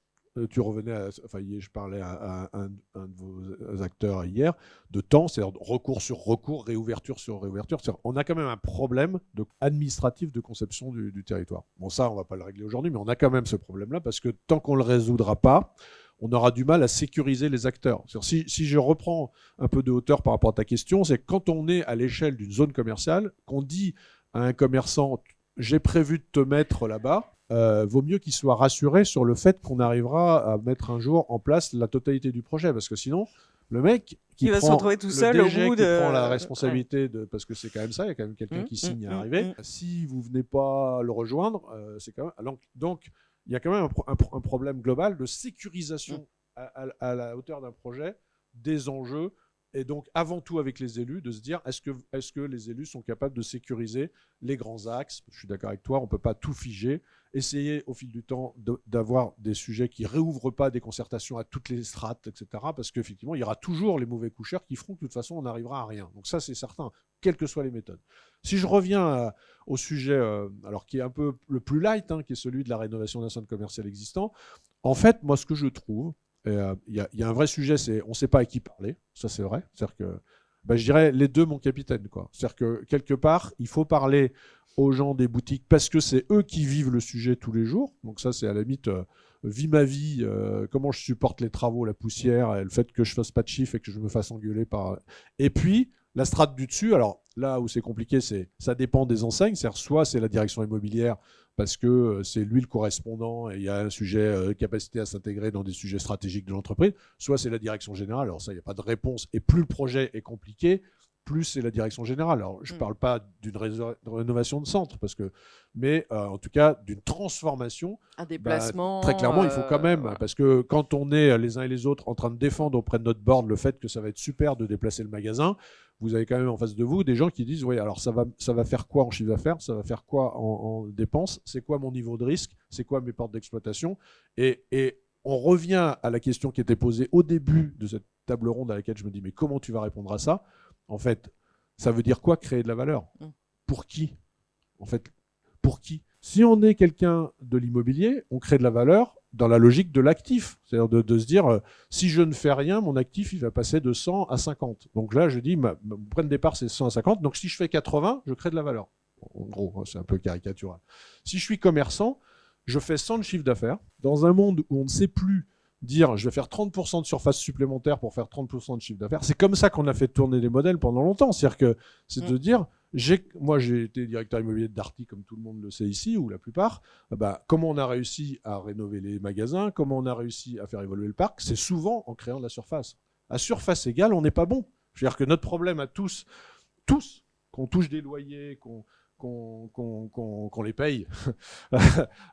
Tu revenais je parlais à un de vos acteurs hier, de temps, c'est-à-dire recours sur recours, réouverture sur réouverture. On a quand même un problème administratif de conception du territoire. Bon, ça, on ne va pas le régler aujourd'hui, mais on a quand même ce problème-là, parce que tant qu'on ne le résoudra pas, on aura du mal à sécuriser les acteurs. Si je reprends un peu de hauteur par rapport à ta question, c'est quand on est à l'échelle d'une zone commerciale, qu'on dit à un commerçant « j'ai prévu de te mettre là-bas », vaut mieux qu'il soit rassuré sur le fait qu'on arrivera à mettre un jour en place la totalité du projet. Parce que sinon, le mec qui va prend, se retrouver tout seul le au DG bout qui de... prend la responsabilité parce que c'est quand même ça, il y a quand même quelqu'un qui signe à l'arrivée. Si vous venez pas le rejoindre, c'est quand même... Donc, il y a quand même un problème global de sécurisation à la hauteur d'un projet, des enjeux, et donc avant tout avec les élus, de se dire est-ce que les élus sont capables de sécuriser les grands axes. Je suis d'accord avec toi, on ne peut pas tout figer. Essayer au fil du temps d'avoir des sujets qui ne réouvrent pas des concertations à toutes les strates, etc. Parce qu'effectivement, il y aura toujours les mauvais coucheurs qui feront que de toute façon, on n'arrivera à rien. Donc ça, c'est certain, quelles que soient les méthodes. Si je reviens au sujet, alors qui est un peu le plus light, hein, qui est celui de la rénovation d'un centre commercial existant, en fait, moi, ce que je trouve, il y a un vrai sujet, c'est on ne sait pas à qui parler, ça c'est vrai. C'est-à-dire que, je dirais les deux, mon capitaine, quoi. C'est-à-dire que quelque part, il faut parler aux gens des boutiques parce que c'est eux qui vivent le sujet tous les jours. Donc ça, c'est à la limite, vis ma vie, comment je supporte les travaux, la poussière, et le fait que je fasse pas de chiffres et que je me fasse engueuler par... Et puis, la strate du dessus, alors là où c'est compliqué, ça dépend des enseignes. C'est-à-dire soit c'est la direction immobilière, parce que c'est lui le correspondant et il y a un sujet capacité à s'intégrer dans des sujets stratégiques de l'entreprise, soit c'est la direction générale, alors ça, il n'y a pas de réponse, et plus le projet est compliqué, plus c'est la direction générale. Alors, je ne parle pas d'une rénovation de centre, mais en tout cas, d'une transformation. Un déplacement. Très clairement, il faut quand même, parce que quand on est les uns et les autres en train de défendre auprès de notre board le fait que ça va être super de déplacer le magasin, vous avez quand même en face de vous des gens qui disent, oui, alors ça va faire quoi en chiffre d'affaires, ça va faire quoi en dépenses, c'est quoi mon niveau de risque, c'est quoi mes portes d'exploitation, et on revient à la question qui était posée au début de cette table ronde à laquelle je me dis, mais comment tu vas répondre à ça? En fait, ça veut dire quoi créer de la valeur? Pour qui? En fait, pour qui? Si on est quelqu'un de l'immobilier, on crée de la valeur dans la logique de l'actif. C'est-à-dire de se dire, si je ne fais rien, mon actif, il va passer de 100 à 50. Donc là, je dis, mon point de départ, c'est 100 à 50. Donc si je fais 80, je crée de la valeur. En gros, c'est un peu caricatural. Si je suis commerçant, je fais 100 de chiffre d'affaires. Dans un monde où on ne sait plus dire je vais faire 30% de surface supplémentaire pour faire 30% de chiffre d'affaires. C'est comme ça qu'on a fait tourner les modèles pendant longtemps. C'est-à-dire que c'est de dire, moi j'ai été directeur immobilier de Darty, comme tout le monde le sait ici, ou la plupart. Comment on a réussi à rénover les magasins, comment on a réussi à faire évoluer le parc, c'est souvent en créant de la surface. À surface égale, on n'est pas bon. Je veux dire que notre problème à tous, qu'on touche des loyers, qu'on les paye,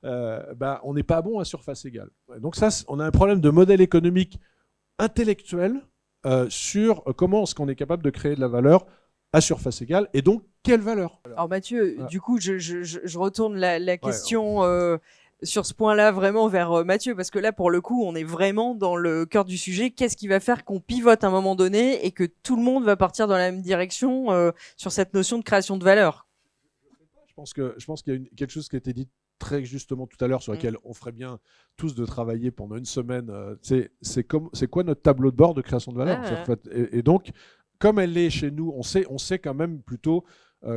on n'est pas bon à surface égale. Donc ça, on a un problème de modèle économique intellectuel sur comment est-ce qu'on est capable de créer de la valeur à surface égale, et donc quelle valeur? Alors Mathieu, du coup, je retourne la question sur ce point-là vraiment vers Mathieu, parce que là, pour le coup, on est vraiment dans le cœur du sujet. Qu'est-ce qui va faire qu'on pivote à un moment donné et que tout le monde va partir dans la même direction sur cette notion de création de valeur? Je pense qu'il y a quelque chose qui a été dit très justement tout à l'heure sur laquelle on ferait bien tous de travailler pendant une semaine. C'est quoi notre tableau de bord de création de valeur? En fait, et donc, comme elle est chez nous, on sait quand même plutôt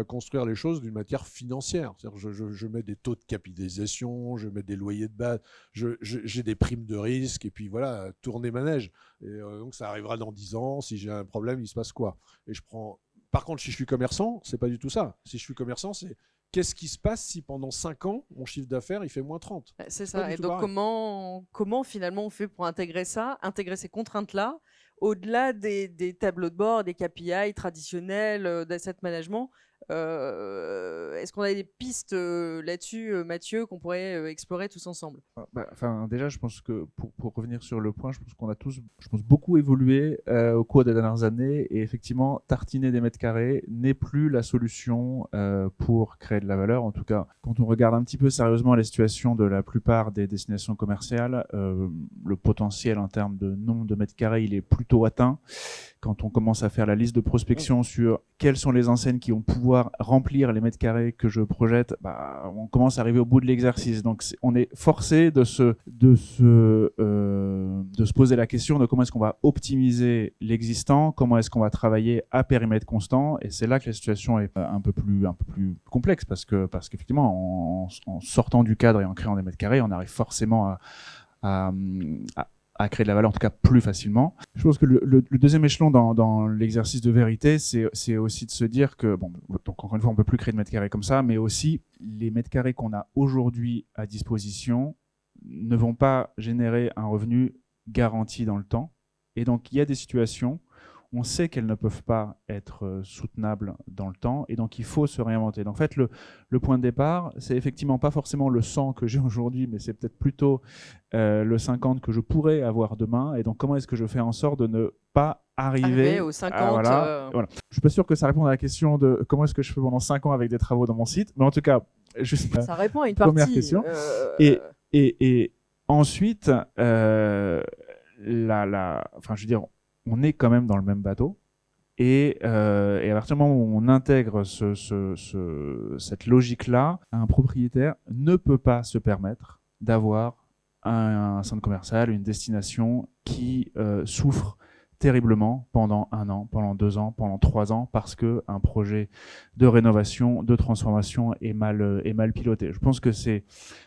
construire les choses d'une matière financière. Je mets des taux de capitalisation, je mets des loyers de base, j'ai des primes de risque, et puis voilà, tourner manège. Et donc ça arrivera dans 10 ans, si j'ai un problème, il se passe quoi? Et je prends... Par contre, si je suis commerçant, c'est pas du tout ça. Si je suis commerçant, c'est qu'est-ce qui se passe si pendant 5 ans, mon chiffre d'affaires, il fait moins 30? C'est ça. Et donc, comment finalement on fait pour intégrer ces contraintes-là, au-delà des tableaux de bord, des KPI traditionnels d'asset management? Est-ce qu'on a des pistes là-dessus, Mathieu, qu'on pourrait explorer tous ensemble? Déjà, je pense que pour revenir sur le point, je pense qu'on a tous, beaucoup évolué au cours des dernières années, et effectivement, tartiner des mètres carrés n'est plus la solution pour créer de la valeur. En tout cas, quand on regarde un petit peu sérieusement la situation de la plupart des destinations commerciales, le potentiel en termes de nombre de mètres carrés, il est plutôt atteint. Quand on commence à faire la liste de prospection sur quelles sont les enseignes qui vont pouvoir remplir les mètres carrés que je projette, on commence à arriver au bout de l'exercice. Donc on est forcé de se poser la question de comment est-ce qu'on va optimiser l'existant, comment est-ce qu'on va travailler à périmètre constant, et c'est là que la situation est un peu plus complexe, parce qu'effectivement, en sortant du cadre et en créant des mètres carrés, on arrive forcément à créer de la valeur, en tout cas plus facilement. Je pense que le deuxième échelon dans l'exercice de vérité, c'est aussi de se dire que, donc encore une fois, on ne peut plus créer de mètres carrés comme ça, mais aussi les mètres carrés qu'on a aujourd'hui à disposition ne vont pas générer un revenu garanti dans le temps. Et donc, il y a des situations, on sait qu'elles ne peuvent pas être soutenables dans le temps, et donc il faut se réinventer. Donc, en fait, le point de départ, c'est effectivement pas forcément le 100 que j'ai aujourd'hui, mais c'est peut-être plutôt le 50 que je pourrais avoir demain. Et donc, comment est-ce que je fais en sorte de ne pas arriver au 50 voilà. Je suis pas sûr que ça réponde à la question de comment est-ce que je fais pendant 5 ans avec des travaux dans mon site, mais en tout cas, juste ça répond à une première partie. question. Et ensuite, je veux dire, on est quand même dans le même bateau, et à partir du moment où on intègre cette logique-là, un propriétaire ne peut pas se permettre d'avoir un centre commercial, une destination qui souffre terriblement pendant 1 an, pendant 2 ans, pendant 3 ans, parce qu'un projet de rénovation, de transformation est mal piloté. Je pense que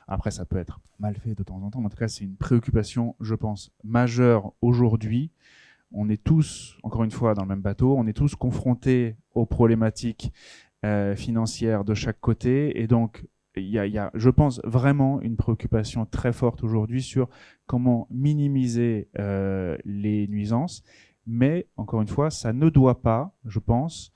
après ça peut être mal fait de temps en temps, mais en tout cas c'est une préoccupation, je pense, majeure aujourd'hui. On est tous, encore une fois, dans le même bateau, on est tous confrontés aux problématiques financières de chaque côté, et donc il y a, je pense, vraiment une préoccupation très forte aujourd'hui sur comment minimiser les nuisances, mais encore une fois, ça ne doit pas, je pense,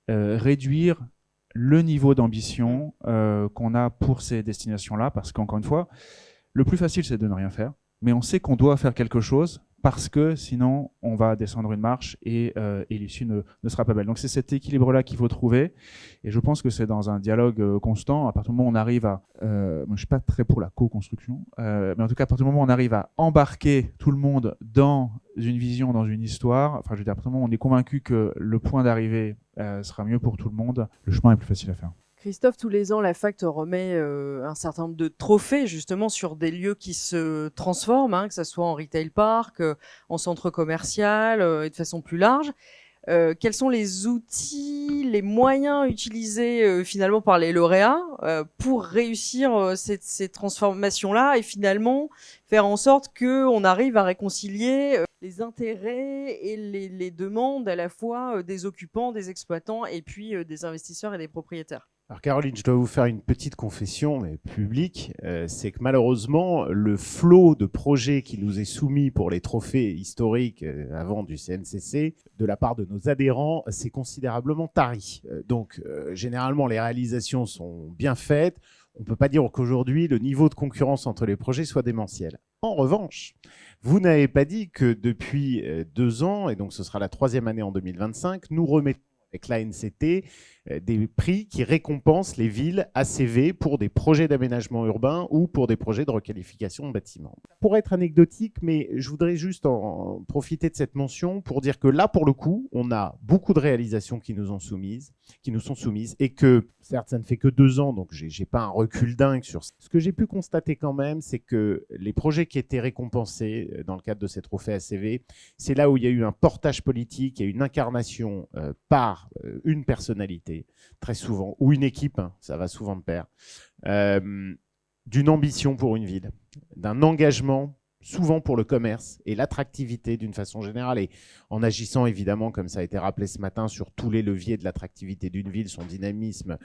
réduire le niveau d'ambition qu'on a pour ces destinations-là, parce qu'encore une fois, le plus facile, c'est de ne rien faire, mais on sait qu'on doit faire quelque chose, parce que sinon on va descendre une marche et l'issue ne sera pas belle. Donc c'est cet équilibre-là qu'il faut trouver, et je pense que c'est dans un dialogue constant. À partir du moment où on arrive moi je suis pas très pour la co-construction, mais en tout cas à partir du moment où on arrive à embarquer tout le monde dans une vision, dans une histoire, je veux dire, à partir du moment où on est convaincu que le point d'arrivée sera mieux pour tout le monde, le chemin est plus facile à faire. Christophe, tous les ans, la FAC te remet un certain nombre de trophées justement sur des lieux qui se transforment, que ce soit en retail park, en centre commercial et de façon plus large. Quels sont les outils, les moyens utilisés finalement par les lauréats pour réussir ces transformations-là et finalement faire en sorte qu'on arrive à réconcilier les intérêts et les demandes à la fois des occupants, des exploitants et puis des investisseurs et des propriétaires? Alors Caroline, je dois vous faire une petite confession, mais publique, c'est que malheureusement, le flot de projets qui nous est soumis pour les trophées historiques avant du CNCC, de la part de nos adhérents, c'est considérablement tari. Donc, généralement, les réalisations sont bien faites. On ne peut pas dire qu'aujourd'hui, le niveau de concurrence entre les projets soit démentiel. En revanche, vous n'avez pas dit que depuis 2 ans, et donc ce sera la 3e année en 2025, nous remettons avec l'ANCT, des prix qui récompensent les villes ACV pour des projets d'aménagement urbain ou pour des projets de requalification de bâtiments. Pour être anecdotique, mais je voudrais juste en profiter de cette mention pour dire que là, pour le coup, on a beaucoup de réalisations qui nous sont soumises et que, certes, ça ne fait que 2 ans, donc j'ai pas un recul dingue sur ce que j'ai pu constater quand même, c'est que les projets qui étaient récompensés dans le cadre de ces trophées ACV, c'est là où il y a eu un portage politique, il y a eu une incarnation par une personnalité, très souvent, ou une équipe, hein, ça va souvent de pair, d'une ambition pour une ville, d'un engagement souvent pour le commerce et l'attractivité d'une façon générale, et en agissant évidemment, comme ça a été rappelé ce matin, sur tous les leviers de l'attractivité d'une ville, son dynamisme,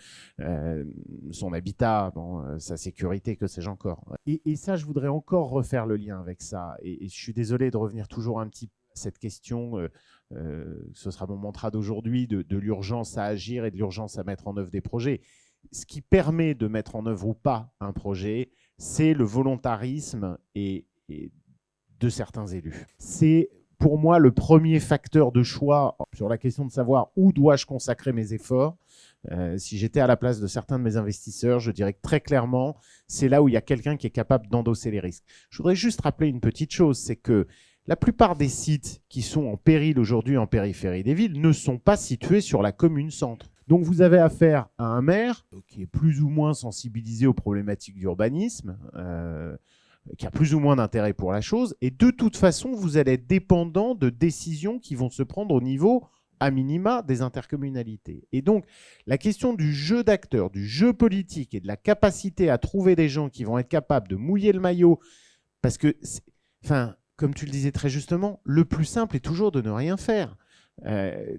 son habitat, sa sécurité, que sais-je encore. Et ça, je voudrais encore refaire le lien avec ça, et je suis désolé de revenir toujours un petit peu à cette question, ce sera mon mantra d'aujourd'hui, de l'urgence à agir et de l'urgence à mettre en œuvre des projets. Ce qui permet de mettre en œuvre ou pas un projet, c'est le volontarisme et de certains élus. C'est pour moi le premier facteur de choix sur la question de savoir où dois-je consacrer mes efforts. Si j'étais à la place de certains de mes investisseurs, je dirais que très clairement, c'est là où il y a quelqu'un qui est capable d'endosser les risques. Je voudrais juste rappeler une petite chose, c'est que la plupart des sites qui sont en péril aujourd'hui en périphérie des villes ne sont pas situés sur la commune-centre. Donc vous avez affaire à un maire qui est plus ou moins sensibilisé aux problématiques d'urbanisme, qui a plus ou moins d'intérêt pour la chose, et de toute façon, vous allez être dépendant de décisions qui vont se prendre au niveau, à minima, des intercommunalités. Et donc, la question du jeu d'acteurs, du jeu politique et de la capacité à trouver des gens qui vont être capables de mouiller le maillot, parce que, comme tu le disais très justement, le plus simple est toujours de ne rien faire.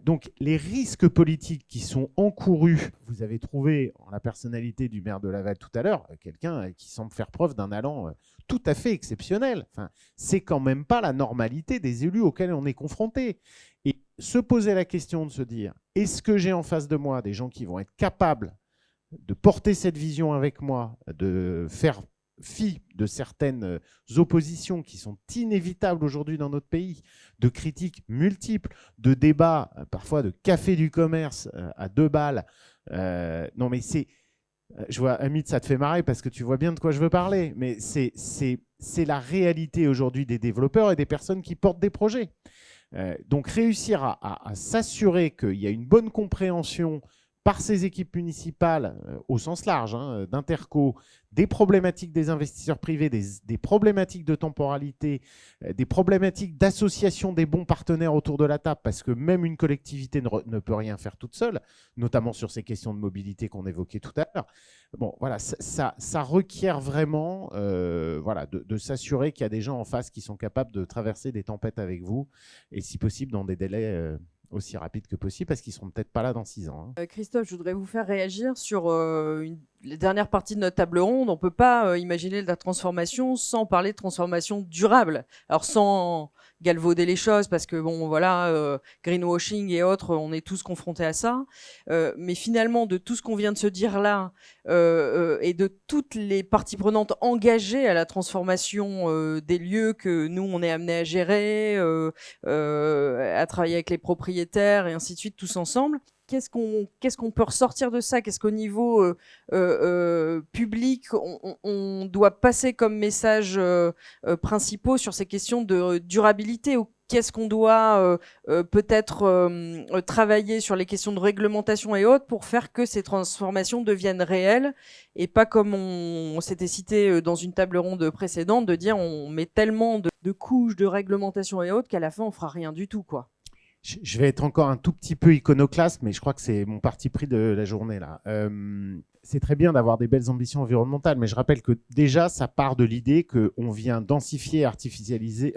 Donc les risques politiques qui sont encourus, vous avez trouvé en la personnalité du maire de Laval tout à l'heure, quelqu'un qui semble faire preuve d'un allant tout à fait exceptionnel. C'est quand même pas la normalité des élus auxquels on est confronté. Et se poser la question de se dire, est-ce que j'ai en face de moi des gens qui vont être capables de porter cette vision avec moi, de faire fi de certaines oppositions qui sont inévitables aujourd'hui dans notre pays, de critiques multiples, de débats, parfois de café du commerce à 2 balles. Non mais c'est... Je vois, Amit, ça te fait marrer parce que tu vois bien de quoi je veux parler, mais c'est la réalité aujourd'hui des développeurs et des personnes qui portent des projets. Donc réussir à s'assurer qu'il y a une bonne compréhension par ces équipes municipales, au sens large, d'interco, des problématiques des investisseurs privés, des problématiques de temporalité, des problématiques d'association des bons partenaires autour de la table, parce que même une collectivité ne peut rien faire toute seule, notamment sur ces questions de mobilité qu'on évoquait tout à l'heure. Bon, voilà, ça requiert vraiment de s'assurer qu'il y a des gens en face qui sont capables de traverser des tempêtes avec vous, et si possible dans des délais aussi rapide que possible, parce qu'ils seront peut-être pas là dans 6 ans. Christophe, je voudrais vous faire réagir sur les dernières parties de notre table ronde. On peut pas imaginer de la transformation sans parler de transformation durable. Alors sans galvauder les choses, parce que bon, voilà, greenwashing et autres, on est tous confrontés à ça. Mais finalement, de tout ce qu'on vient de se dire là, et de toutes les parties prenantes engagées à la transformation des lieux que nous, on est amenés à gérer, à travailler avec les propriétaires et ainsi de suite, tous ensemble. Qu'est-ce qu'on peut ressortir de ça? Qu'est-ce qu'au niveau public, on doit passer comme message principaux sur ces questions de durabilité, ou qu'est-ce qu'on doit peut-être travailler sur les questions de réglementation et autres pour faire que ces transformations deviennent réelles, et pas comme on s'était cité dans une table ronde précédente, de dire on met tellement de couches de réglementation et autres qu'à la fin on fera rien du tout, quoi. Je vais être encore un tout petit peu iconoclaste, mais je crois que c'est mon parti pris de la journée là. C'est très bien d'avoir des belles ambitions environnementales, mais je rappelle que déjà ça part de l'idée qu'on vient densifier, artificialiser,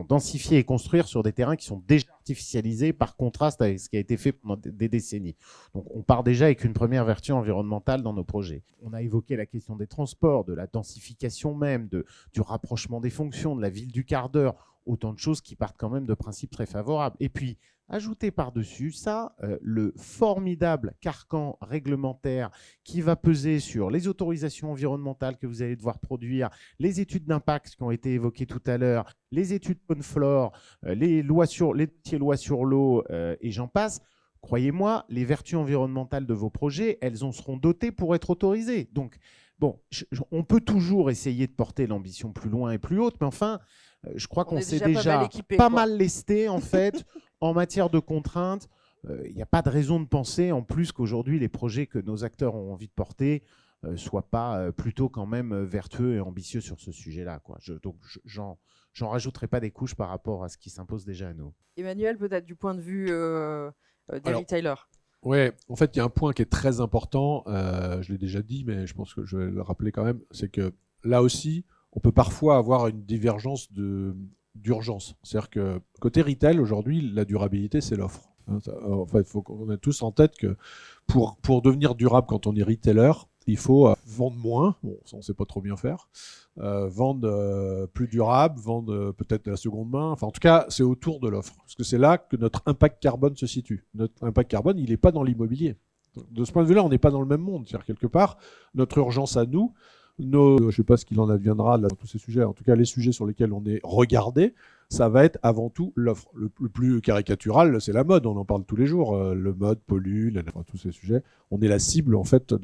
densifier et construire sur des terrains qui sont déjà artificialisés, par contraste avec ce qui a été fait pendant des décennies. Donc on part déjà avec une première vertu environnementale dans nos projets. On a évoqué la question des transports, de la densification même, du rapprochement des fonctions, de la ville du quart d'heure. Autant de choses qui partent quand même de principes très favorables. Et puis, ajouter par-dessus ça le formidable carcan réglementaire qui va peser sur les autorisations environnementales que vous allez devoir produire, les études d'impact qui ont été évoquées tout à l'heure, les études faune-flore, les lois sur l'eau et j'en passe. croyez-moi, les vertus environnementales de vos projets, elles en seront dotées pour être autorisées. Donc, bon, on peut toujours essayer de porter l'ambition plus loin et plus haute, mais enfin, je crois qu'on s'est déjà pas mal lesté, en fait, en matière de contraintes. Il n'y a pas de raison de penser, en plus, qu'aujourd'hui, les projets que nos acteurs ont envie de porter soient pas plutôt quand même vertueux et ambitieux sur ce sujet-là, quoi. Donc, j'en rajouterai pas des couches par rapport à ce qui s'impose déjà à nous. Emmanuel, peut-être du point de vue des retailers. Ouais, en fait, il y a un point qui est très important, je l'ai déjà dit, mais je pense que je vais le rappeler quand même, c'est que là aussi, on peut parfois avoir une divergence d'urgence. C'est-à-dire que côté retail, aujourd'hui, la durabilité, c'est l'offre. En fait, il faut qu'on ait tous en tête que pour devenir durable quand on est retailer, il faut vendre moins, bon, ça on ne sait pas trop bien faire, vendre plus durable, vendre peut-être de la seconde main, enfin en tout cas c'est autour de l'offre, parce que c'est là que notre impact carbone se situe. Notre impact carbone, il n'est pas dans l'immobilier. De ce point de vue-là, on n'est pas dans le même monde, c'est-à-dire quelque part, notre urgence à nous, je ne sais pas ce qu'il en adviendra là, dans tous ces sujets, en tout cas les sujets sur lesquels on est regardé, ça va être avant tout l'offre. Le plus caricatural, c'est la mode, on en parle tous les jours. Le mode pollue, tous ces sujets. On est la cible, en fait,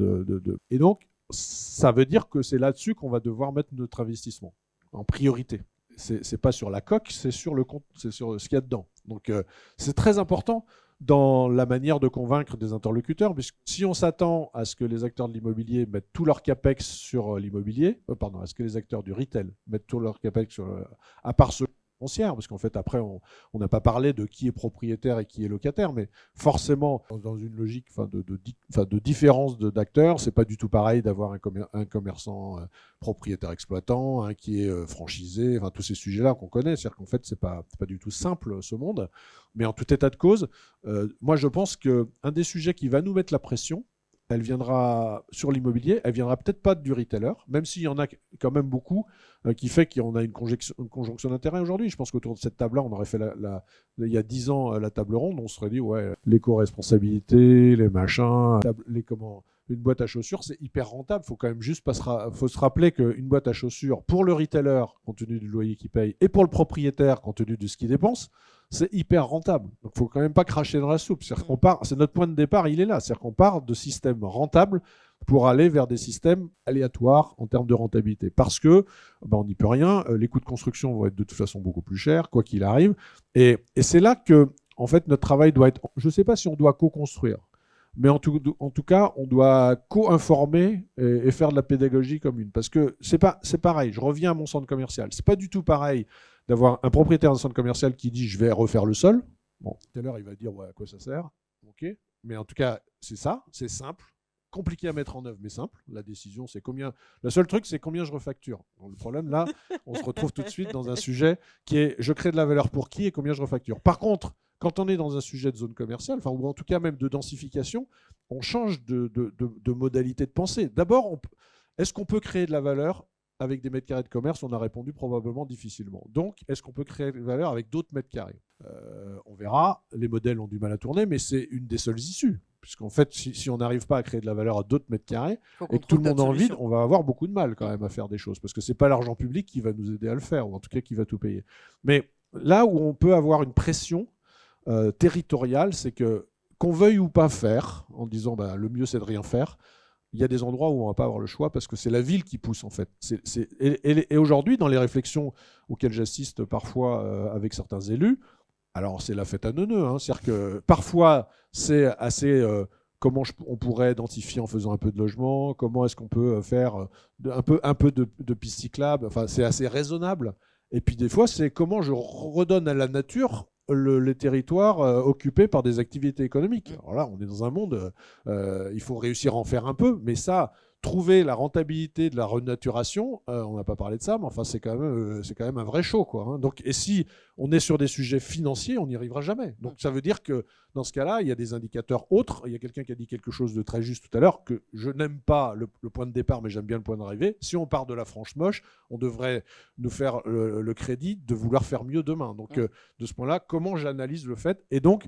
Et donc, ça veut dire que c'est là-dessus qu'on va devoir mettre notre investissement, en priorité. C'est pas sur la coque, c'est sur ce qu'il y a dedans. Donc, c'est très important dans la manière de convaincre des interlocuteurs, puisque si on s'attend à ce que les acteurs de l'immobilier mettent tout leur capex sur l'immobilier, à ce que les acteurs du retail mettent tout leur capex à part ceux foncière, parce qu'en fait après on n'a pas parlé de qui est propriétaire et qui est locataire, mais forcément dans une logique de différence d'acteurs, c'est pas du tout pareil d'avoir un commerçant propriétaire exploitant, qui est franchisé, tous ces sujets-là qu'on connaît, c'est-à-dire qu'en fait c'est pas du tout simple ce monde, mais en tout état de cause, moi je pense qu'un des sujets qui va nous mettre la pression, elle viendra sur l'immobilier, elle viendra peut-être pas du retailer, même s'il y en a quand même beaucoup qui fait qu'on a une conjonction d'intérêts aujourd'hui. Je pense qu'autour de cette table-là, on aurait fait il y a 10 ans la table ronde, on se serait dit ouais, l'éco-responsabilité, les machins, une boîte à chaussures, c'est hyper rentable. Faut quand même juste faut se rappeler qu'une boîte à chaussures, pour le retailer, compte tenu du loyer qu'il paye, et pour le propriétaire, compte tenu de ce qu'il dépense, c'est hyper rentable. Donc, il ne faut quand même pas cracher dans la soupe. C'est notre point de départ, il est là. C'est-à-dire qu'on part de systèmes rentables pour aller vers des systèmes aléatoires en termes de rentabilité. Parce que, on n'y peut rien, les coûts de construction vont être de toute façon beaucoup plus chers, quoi qu'il arrive. Et c'est là que, en fait, notre travail doit être... Je ne sais pas si on doit co-construire, mais en tout cas, on doit co-informer et faire de la pédagogie commune. Parce que c'est pareil, je reviens à mon centre commercial. C'est pas du tout pareil d'avoir un propriétaire d'un centre commercial qui dit « je vais refaire le sol ». Bon, tout à l'heure, il va dire ouais, « à quoi ça sert ?» Ok. Mais en tout cas, c'est ça, c'est simple, compliqué à mettre en œuvre, mais simple. La décision, c'est combien... Le seul truc, c'est combien je refacture. Donc, le problème, là, on se retrouve tout de suite dans un sujet qui est « je crée de la valeur pour qui et combien je refacture ». Par contre, quand on est dans un sujet de zone commerciale, ou en tout cas même de densification, on change de modalité de pensée. D'abord, est-ce qu'on peut créer de la valeur avec des mètres carrés de commerce? On a répondu probablement difficilement. Donc, est-ce qu'on peut créer de la valeur avec d'autres mètres carrés? On verra, les modèles ont du mal à tourner, mais c'est une des seules issues. Puisqu'en fait, si on n'arrive pas à créer de la valeur à d'autres mètres carrés, et que tout le monde en vide, on va avoir beaucoup de mal quand même à faire des choses. Parce que ce n'est pas l'argent public qui va nous aider à le faire, ou en tout cas qui va tout payer. Mais là où on peut avoir une pression territoriale, c'est qu'on veuille ou pas faire, en disant le mieux c'est de rien faire, il y a des endroits où on ne va pas avoir le choix parce que c'est la ville qui pousse en fait. Et aujourd'hui, dans les réflexions auxquelles j'assiste parfois avec certains élus, alors c'est la fête à neuneux, c'est-à-dire que parfois c'est assez comment on pourrait identifier en faisant un peu de logement, comment est-ce qu'on peut faire un peu de pistes cyclables, enfin c'est assez raisonnable. Et puis des fois c'est comment je redonne à la nature les territoires occupés par des activités économiques. Alors là, on est dans un monde, il faut réussir à en faire un peu, mais ça, trouver la rentabilité de la renaturation, on n'a pas parlé de ça, mais enfin, c'est quand même un vrai show, quoi. Donc, et si on est sur des sujets financiers, on n'y arrivera jamais. Donc, ça veut dire que dans ce cas-là, il y a des indicateurs autres. Il y a quelqu'un qui a dit quelque chose de très juste tout à l'heure, que je n'aime pas le point de départ, mais j'aime bien le point d'arrivée. Si on part de la franche moche, on devrait nous faire le crédit de vouloir faire mieux demain. Donc, de ce point-là, comment j'analyse le fait? Et donc,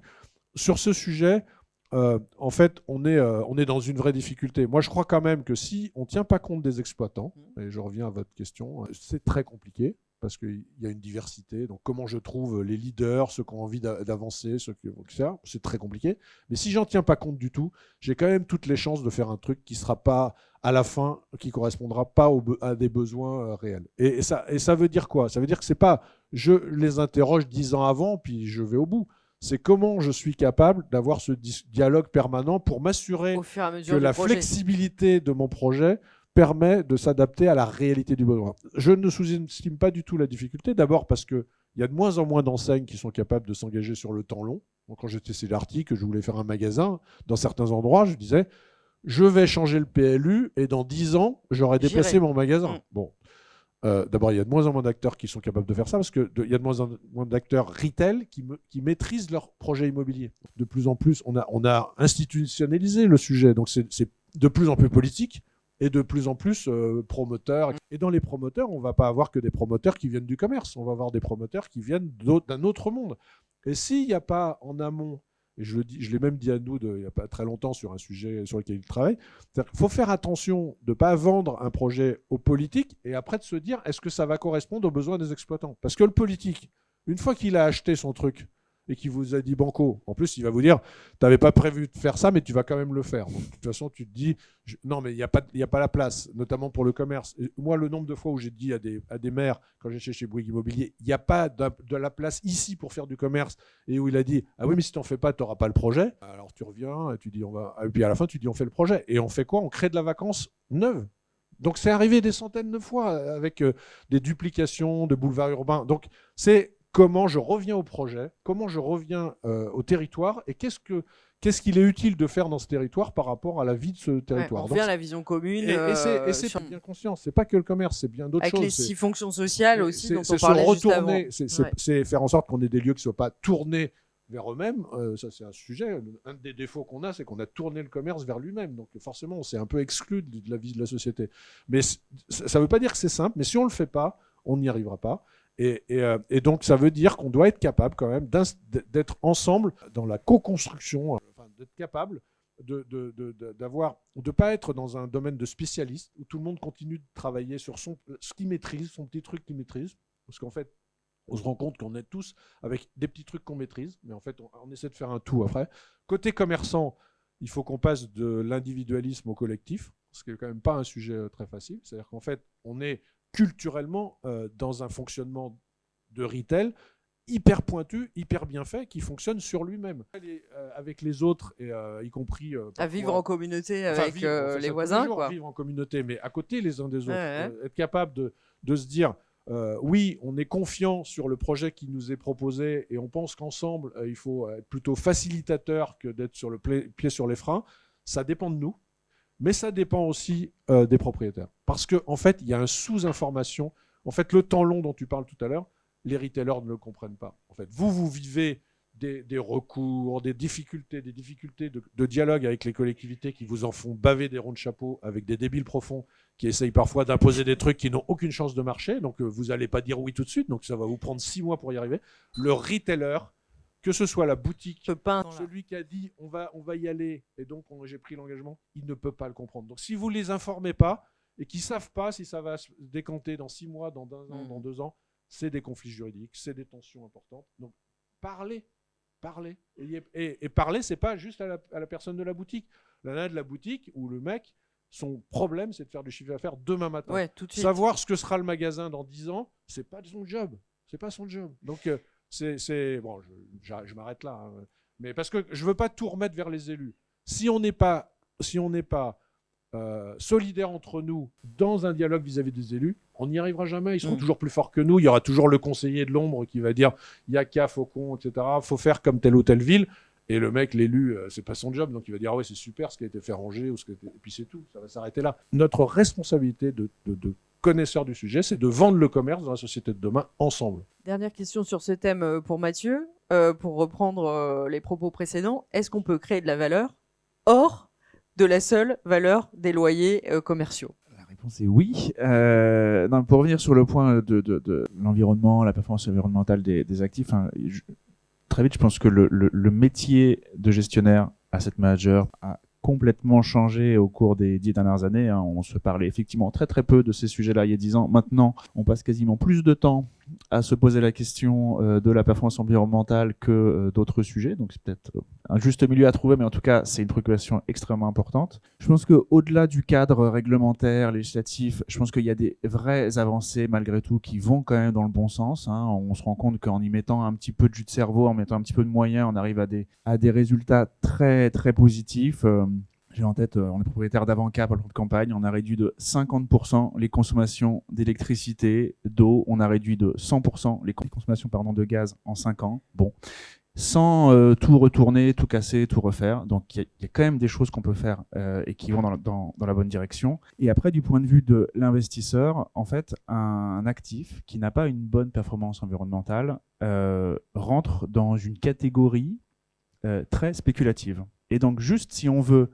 sur ce sujet, en fait, on est dans une vraie difficulté. Moi, je crois quand même que si on ne tient pas compte des exploitants, et je reviens à votre question, c'est très compliqué. parce qu'il y a une diversité. Donc, comment je trouve les leaders, ceux qui ont envie d'avancer, ceux qui etc. C'est très compliqué. Mais si j'en tiens pas compte du tout, j'ai quand même toutes les chances de faire un truc qui sera pas, à la fin, qui correspondra pas à des besoins réels. Et ça veut dire quoi? Ça veut dire que c'est pas je les interroge 10 ans avant, puis je vais au bout. C'est comment je suis capable d'avoir ce dialogue permanent pour m'assurer que la flexibilité de mon projet permet de s'adapter à la réalité du besoin. Je ne sous-estime pas du tout la difficulté, d'abord parce qu'il y a de moins en moins d'enseignes qui sont capables de s'engager sur le temps long. Donc, quand j'étais chez Darty, que je voulais faire un magasin, dans certains endroits, je disais, je vais changer le PLU et dans 10 ans, j'aurai déplacé mon magasin. Bon. D'abord, il y a de moins en moins d'acteurs qui sont capables de faire ça parce qu'il y a de moins en moins d'acteurs retail qui maîtrisent leur projet immobilier. De plus en plus, on a institutionnalisé le sujet, donc c'est de plus en plus politique et de plus en plus promoteurs. Et dans les promoteurs, on ne va pas avoir que des promoteurs qui viennent du commerce, on va avoir des promoteurs qui viennent d'un autre monde. Et s'il n'y a pas en amont, et je l'ai même dit à nous il n'y a pas très longtemps sur un sujet sur lequel il travaille, c'est-à-dire qu'il faut faire attention de ne pas vendre un projet aux politiques et après de se dire est-ce que ça va correspondre aux besoins des exploitants. Parce que le politique, une fois qu'il a acheté son truc et qu'il vous a dit banco, en plus il va vous dire tu n'avais pas prévu de faire ça mais tu vas quand même le faire. Donc, de toute façon tu te dis non mais il n'y a pas la place, notamment pour le commerce. Et moi le nombre de fois où j'ai dit à des maires quand j'étais chez Bouygues Immobilier il n'y a pas de la place ici pour faire du commerce et où il a dit ah oui mais si tu n'en fais pas tu n'auras pas le projet. Alors tu reviens et tu dis on va, et puis à la fin tu dis on fait le projet et on fait quoi? On crée de la vacance neuve. Donc c'est arrivé des centaines de fois avec des duplications de boulevards urbains. Donc c'est comment je reviens au projet, comment je reviens au territoire et qu'est-ce qu'il est utile de faire dans ce territoire par rapport à la vie de ce territoire. On revient à la vision commune. Et c'est bien conscient, c'est pas que le commerce, c'est bien d'autres choses. Avec les 6 fonctions sociales aussi dont on c'est parlait juste avant. C'est faire en sorte qu'on ait des lieux qui ne soient pas tournés vers eux-mêmes. Ça c'est un sujet. Un des défauts qu'on a, c'est qu'on a tourné le commerce vers lui-même. Donc forcément, on s'est un peu exclu de la vie de la société. Mais ça ne veut pas dire que c'est simple, mais si on ne le fait pas, on n'y arrivera pas. Et donc, ça veut dire qu'on doit être capable quand même d'être ensemble dans la co-construction, d'être capable de pas être dans un domaine de spécialiste où tout le monde continue de travailler sur ce qu'il maîtrise, son petit truc qu'il maîtrise. Parce qu'en fait, on se rend compte qu'on est tous avec des petits trucs qu'on maîtrise, mais en fait, on essaie de faire un tout après. Côté commerçant, il faut qu'on passe de l'individualisme au collectif, ce qui n'est quand même pas un sujet très facile. C'est-à-dire qu'en fait, on est culturellement dans un fonctionnement de retail hyper pointu, hyper bien fait, qui fonctionne sur lui-même. Avec les autres, et, y compris... à vivre en communauté avec les voisins. Quoi. Vivre en communauté, mais à côté les uns des autres. Être capable de se dire, oui, on est confiant sur le projet qui nous est proposé, et on pense qu'ensemble, il faut être plutôt facilitateur que d'être sur le pied sur les freins. Ça dépend de nous. Mais ça dépend aussi des propriétaires. Parce qu'en fait, il y a un sous-information. En fait, le temps long dont tu parles tout à l'heure, les retailers ne le comprennent pas. En fait, vous vivez des recours, des difficultés de dialogue avec les collectivités qui vous en font baver des ronds de chapeau avec des débiles profonds qui essayent parfois d'imposer des trucs qui n'ont aucune chance de marcher. Donc, vous n'allez pas dire oui tout de suite. Donc, ça va vous prendre 6 mois pour y arriver. Le retailer, que ce soit la boutique, celui qui a dit on va y aller et donc j'ai pris l'engagement, il ne peut pas le comprendre. Donc si vous ne les informez pas et qu'ils ne savent pas si ça va se décanter dans 6 mois, dans 1 an, dans 2 ans, c'est des conflits juridiques, c'est des tensions importantes. Donc parlez. Et parler, ce n'est pas juste à la personne de la boutique. La nana de la boutique ou le mec, son problème, c'est de faire du chiffre d'affaires demain matin. Ouais, tout de suite. Savoir ce que sera le magasin dans 10 ans, ce n'est pas son job. C'est pas son job. Donc... bon, je m'arrête là, hein. Mais parce que je veux pas tout remettre vers les élus. Si on n'est pas solidaires entre nous dans un dialogue vis-à-vis des élus, on n'y arrivera jamais. Ils seront toujours plus forts que nous. Il y aura toujours le conseiller de l'ombre qui va dire il y a qu'à Faucon, etc. Faut faire comme telle ou telle ville. Et le mec, l'élu, c'est pas son job, donc il va dire ah ouais c'est super ce qui a été fait à Angers et puis c'est tout. Ça va s'arrêter là. Notre responsabilité de connaisseurs du sujet, c'est de vendre le commerce dans la société de demain ensemble. Dernière question sur ce thème pour Mathieu. Pour reprendre les propos précédents, est-ce qu'on peut créer de la valeur hors de la seule valeur des loyers commerciaux? La réponse est oui. Non, pour revenir sur le point de l'environnement, la performance environnementale des actifs, très vite, je pense que le métier de gestionnaire, asset manager, a complètement changé au cours des 10 dernières années. On se parlait effectivement très très peu de ces sujets-là il y a 10 ans. Maintenant, on passe quasiment plus de temps à se poser la question de la performance environnementale que d'autres sujets. Donc c'est peut-être un juste milieu à trouver, mais en tout cas, c'est une préoccupation extrêmement importante. Je pense qu'au-delà du cadre réglementaire, législatif, je pense qu'il y a des vraies avancées malgré tout qui vont quand même dans le bon sens. On se rend compte qu'en y mettant un petit peu de jus de cerveau, en mettant un petit peu de moyens, on arrive à des résultats très très positifs. J'ai en tête, on est propriétaire d'Avanca pour le plan de campagne, on a réduit de 50% les consommations d'électricité, d'eau, on a réduit de 100% les consommations de gaz en 5 ans. Bon, sans tout retourner, tout casser, tout refaire. Donc il y a quand même des choses qu'on peut faire et qui vont dans la bonne direction. Et après, du point de vue de l'investisseur, en fait, un actif qui n'a pas une bonne performance environnementale rentre dans une catégorie très spéculative. Et donc juste si on veut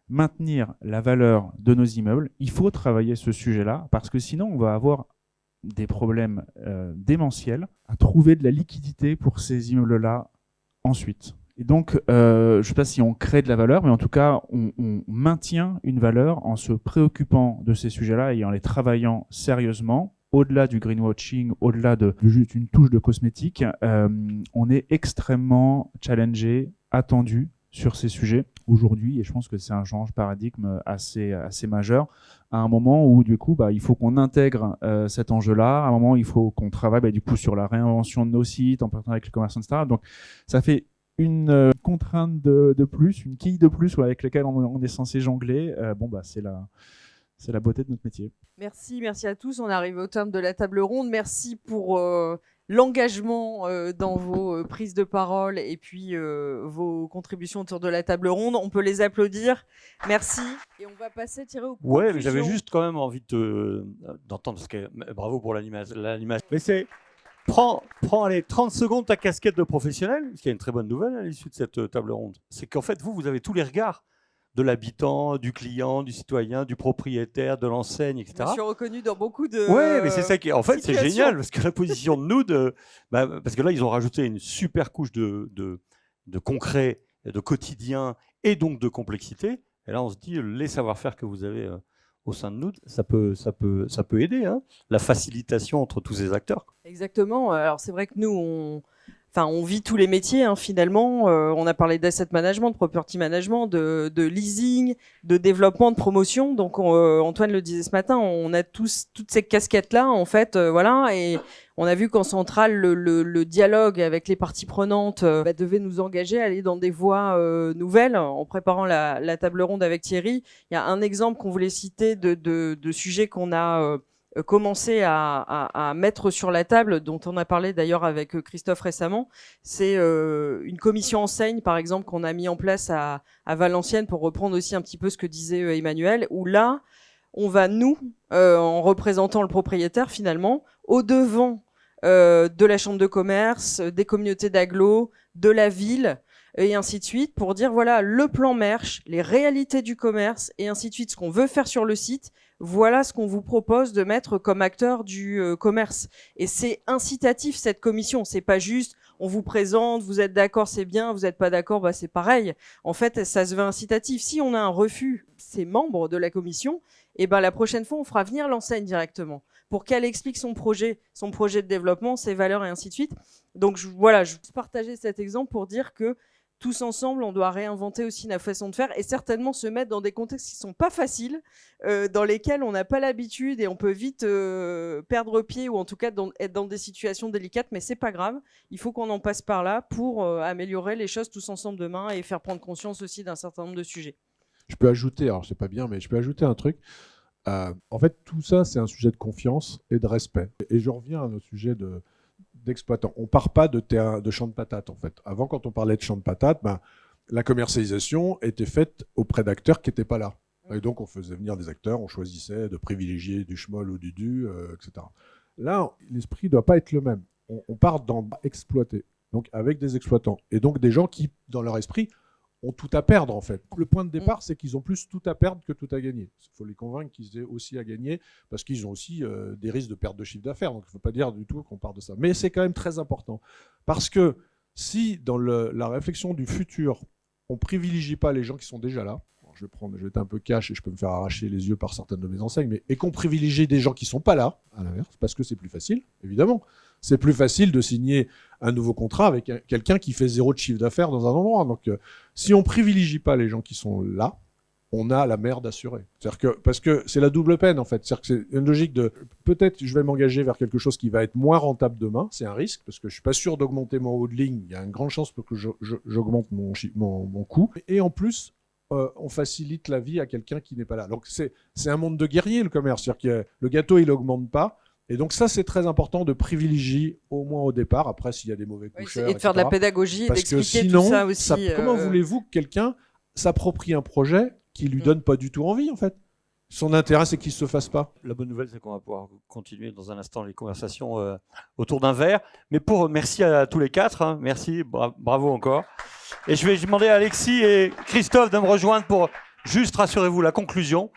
maintenir la valeur de nos immeubles, il faut travailler ce sujet-là, parce que sinon on va avoir des problèmes démentiels à trouver de la liquidité pour ces immeubles-là ensuite. Et donc, je ne sais pas si on crée de la valeur, mais en tout cas, on maintient une valeur en se préoccupant de ces sujets-là et en les travaillant sérieusement. Au-delà du greenwashing, au-delà de juste une touche de cosmétique, on est extrêmement challengé, attendu sur ces sujets aujourd'hui, et je pense que c'est un changement de paradigme assez majeur, à un moment où du coup il faut qu'on intègre cet enjeu-là, à un moment où il faut qu'on travaille du coup sur la réinvention de nos sites en partenariat avec les commerçants, etc. Donc ça fait une contrainte de plus, une quille de plus avec laquelle on est censé jongler. C'est la beauté de notre métier. Merci à tous. On arrive au terme de la table ronde. Merci pour l'engagement dans vos prises de parole et puis vos contributions autour de la table ronde. On peut les applaudir. Merci. Et on va passer, Thierry, aux conclusions. Ouais, mais j'avais juste quand même envie d'entendre, parce que bravo pour l'animation. Mais c'est... Prends allez, 30 secondes ta casquette de professionnel, parce qu'il y a une très bonne nouvelle à l'issue de cette table ronde. C'est qu'en fait, vous avez tous les regards de l'habitant, du client, du citoyen, du propriétaire, de l'enseigne, etc. Je me suis reconnu dans beaucoup de Ouais, mais c'est ça qui, en fait, c'est situations. génial, parce que la position de Nood, parce que là, ils ont rajouté une super couche de concret, de quotidien, et donc de complexité. Et là, on se dit, les savoir-faire que vous avez au sein de Nood, ça peut aider, hein, la facilitation entre tous ces acteurs. Exactement. Alors c'est vrai que nous, on vit tous les métiers finalement. On a parlé d'asset management, de property management, de leasing, de développement, de promotion. Donc Antoine le disait ce matin, on a tous toutes ces casquettes-là en fait, voilà. Et on a vu qu'en centrale, le dialogue avec les parties prenantes devait nous engager à aller dans des voies nouvelles. En préparant la table ronde avec Thierry, il y a un exemple qu'on voulait citer de sujets qu'on a commencer à mettre sur la table, dont on a parlé d'ailleurs avec Christophe récemment. C'est une commission enseigne, par exemple, qu'on a mis en place à Valenciennes, pour reprendre aussi un petit peu ce que disait Emmanuel, où là, on va, nous, en représentant le propriétaire, finalement, au-devant de la chambre de commerce, des communautés d'agglo, de la ville, et ainsi de suite, pour dire, voilà, le plan Mersch, les réalités du commerce, et ainsi de suite, ce qu'on veut faire sur le site. Voilà ce qu'on vous propose de mettre comme acteur du commerce. Et c'est incitatif, cette commission. C'est pas juste, on vous présente, vous êtes d'accord, c'est bien, vous n'êtes pas d'accord, c'est pareil. En fait, ça se veut incitatif. Si on a un refus, ces membres de la commission, la prochaine fois, on fera venir l'enseigne directement pour qu'elle explique son projet de développement, ses valeurs et ainsi de suite. Donc je partageais cet exemple pour dire que tous ensemble, on doit réinventer aussi la façon de faire et certainement se mettre dans des contextes qui ne sont pas faciles, dans lesquels on n'a pas l'habitude et on peut vite perdre pied ou en tout cas être dans des situations délicates, mais c'est pas grave. Il faut qu'on en passe par là pour améliorer les choses tous ensemble demain et faire prendre conscience aussi d'un certain nombre de sujets. Je peux ajouter, alors c'est pas bien, mais je peux ajouter un truc. En fait, tout ça, c'est un sujet de confiance et de respect. Et je reviens à notre sujet d'exploitant. On part pas de champ de patates, en fait. Avant, quand on parlait de champ de patates, la commercialisation était faite auprès d'acteurs qui n'étaient pas là. Et donc, on faisait venir des acteurs, on choisissait de privilégier du schmoll ou du du, etc. Là, l'esprit ne doit pas être le même. On part dans exploiter, donc avec des exploitants. Et donc, des gens qui, dans leur esprit, ont tout à perdre, en fait. Le point de départ, c'est qu'ils ont plus tout à perdre que tout à gagner. Il faut les convaincre qu'ils aient aussi à gagner, parce qu'ils ont aussi des risques de perte de chiffre d'affaires. Donc, il ne faut pas dire du tout qu'on part de ça. Mais c'est quand même très important. Parce que si, dans la réflexion du futur, on ne privilégie pas les gens qui sont déjà là, je vais être un peu cash et je peux me faire arracher les yeux par certaines de mes enseignes, et qu'on privilégie des gens qui sont pas là, à l'inverse, parce que c'est plus facile, évidemment. C'est plus facile de signer un nouveau contrat avec quelqu'un qui fait 0 de chiffre d'affaires dans un endroit. Donc, si on privilégie pas les gens qui sont là, on a la merde assurée. Parce que c'est la double peine, en fait. C'est une logique de peut-être je vais m'engager vers quelque chose qui va être moins rentable demain. C'est un risque, parce que je suis pas sûr d'augmenter mon haut de ligne. Il y a une grande chance pour que j'augmente mon coût. Et en plus, on facilite la vie à quelqu'un qui n'est pas là. Donc, c'est un monde de guerriers, le commerce. C'est-à-dire que le gâteau, il augmente pas. Et donc ça, c'est très important de privilégier au moins au départ. Après, s'il y a des mauvais coucheurs, et de faire de la pédagogie, parce que d'expliquer sinon, tout ça aussi. Comment voulez-vous que quelqu'un s'approprie un projet qui lui donne pas du tout envie, en fait? Son intérêt, c'est qu'il se fasse pas. La bonne nouvelle, c'est qu'on va pouvoir continuer dans un instant les conversations autour d'un verre. Mais merci à tous les 4. Hein. Merci, bravo encore. Et je vais demander à Alexis et Christophe de me rejoindre pour juste, rassurez-vous, la conclusion.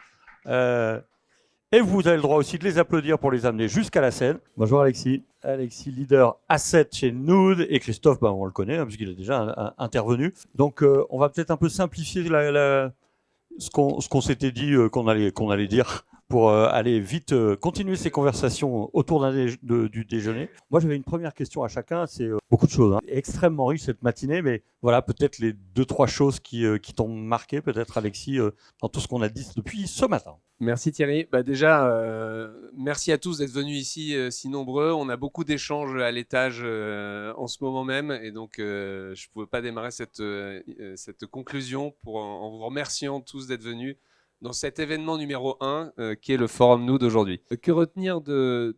Et vous avez le droit aussi de les applaudir pour les amener jusqu'à la scène. Bonjour Alexis. Alexis, leader asset chez Nood. Et Christophe, on le connaît, hein, puisqu'il est déjà intervenu. Donc, on va peut-être un peu simplifier ce qu'on s'était dit qu'on allait dire pour aller vite continuer ces conversations autour du déjeuner. Moi, j'avais une première question à chacun. C'est beaucoup de choses. Hein. Extrêmement riche cette matinée, mais voilà, peut-être les 2-3 choses qui t'ont marqué, peut-être Alexis, dans tout ce qu'on a dit depuis ce matin. Merci Thierry. Déjà, merci à tous d'être venus ici si nombreux. On a beaucoup d'échanges à l'étage en ce moment même, et donc je ne pouvais pas démarrer cette conclusion en vous remerciant tous d'être venus dans cet événement numéro 1 qui est le Forum Nood d'aujourd'hui. Que retenir de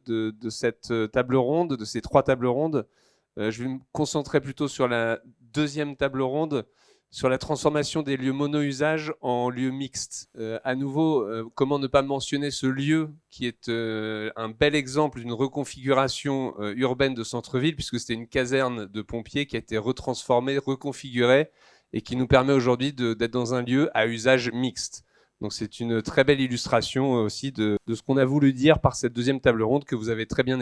cette table ronde, de ces 3 tables rondes? Je vais me concentrer plutôt sur la deuxième table ronde, sur la transformation des lieux mono-usage en lieux mixtes. À nouveau, comment ne pas mentionner ce lieu qui est un bel exemple d'une reconfiguration urbaine de centre-ville, puisque c'était une caserne de pompiers qui a été retransformée, reconfigurée, et qui nous permet aujourd'hui d'être dans un lieu à usage mixte. Donc c'est une très belle illustration aussi de ce qu'on a voulu dire par cette deuxième table ronde que vous avez très bien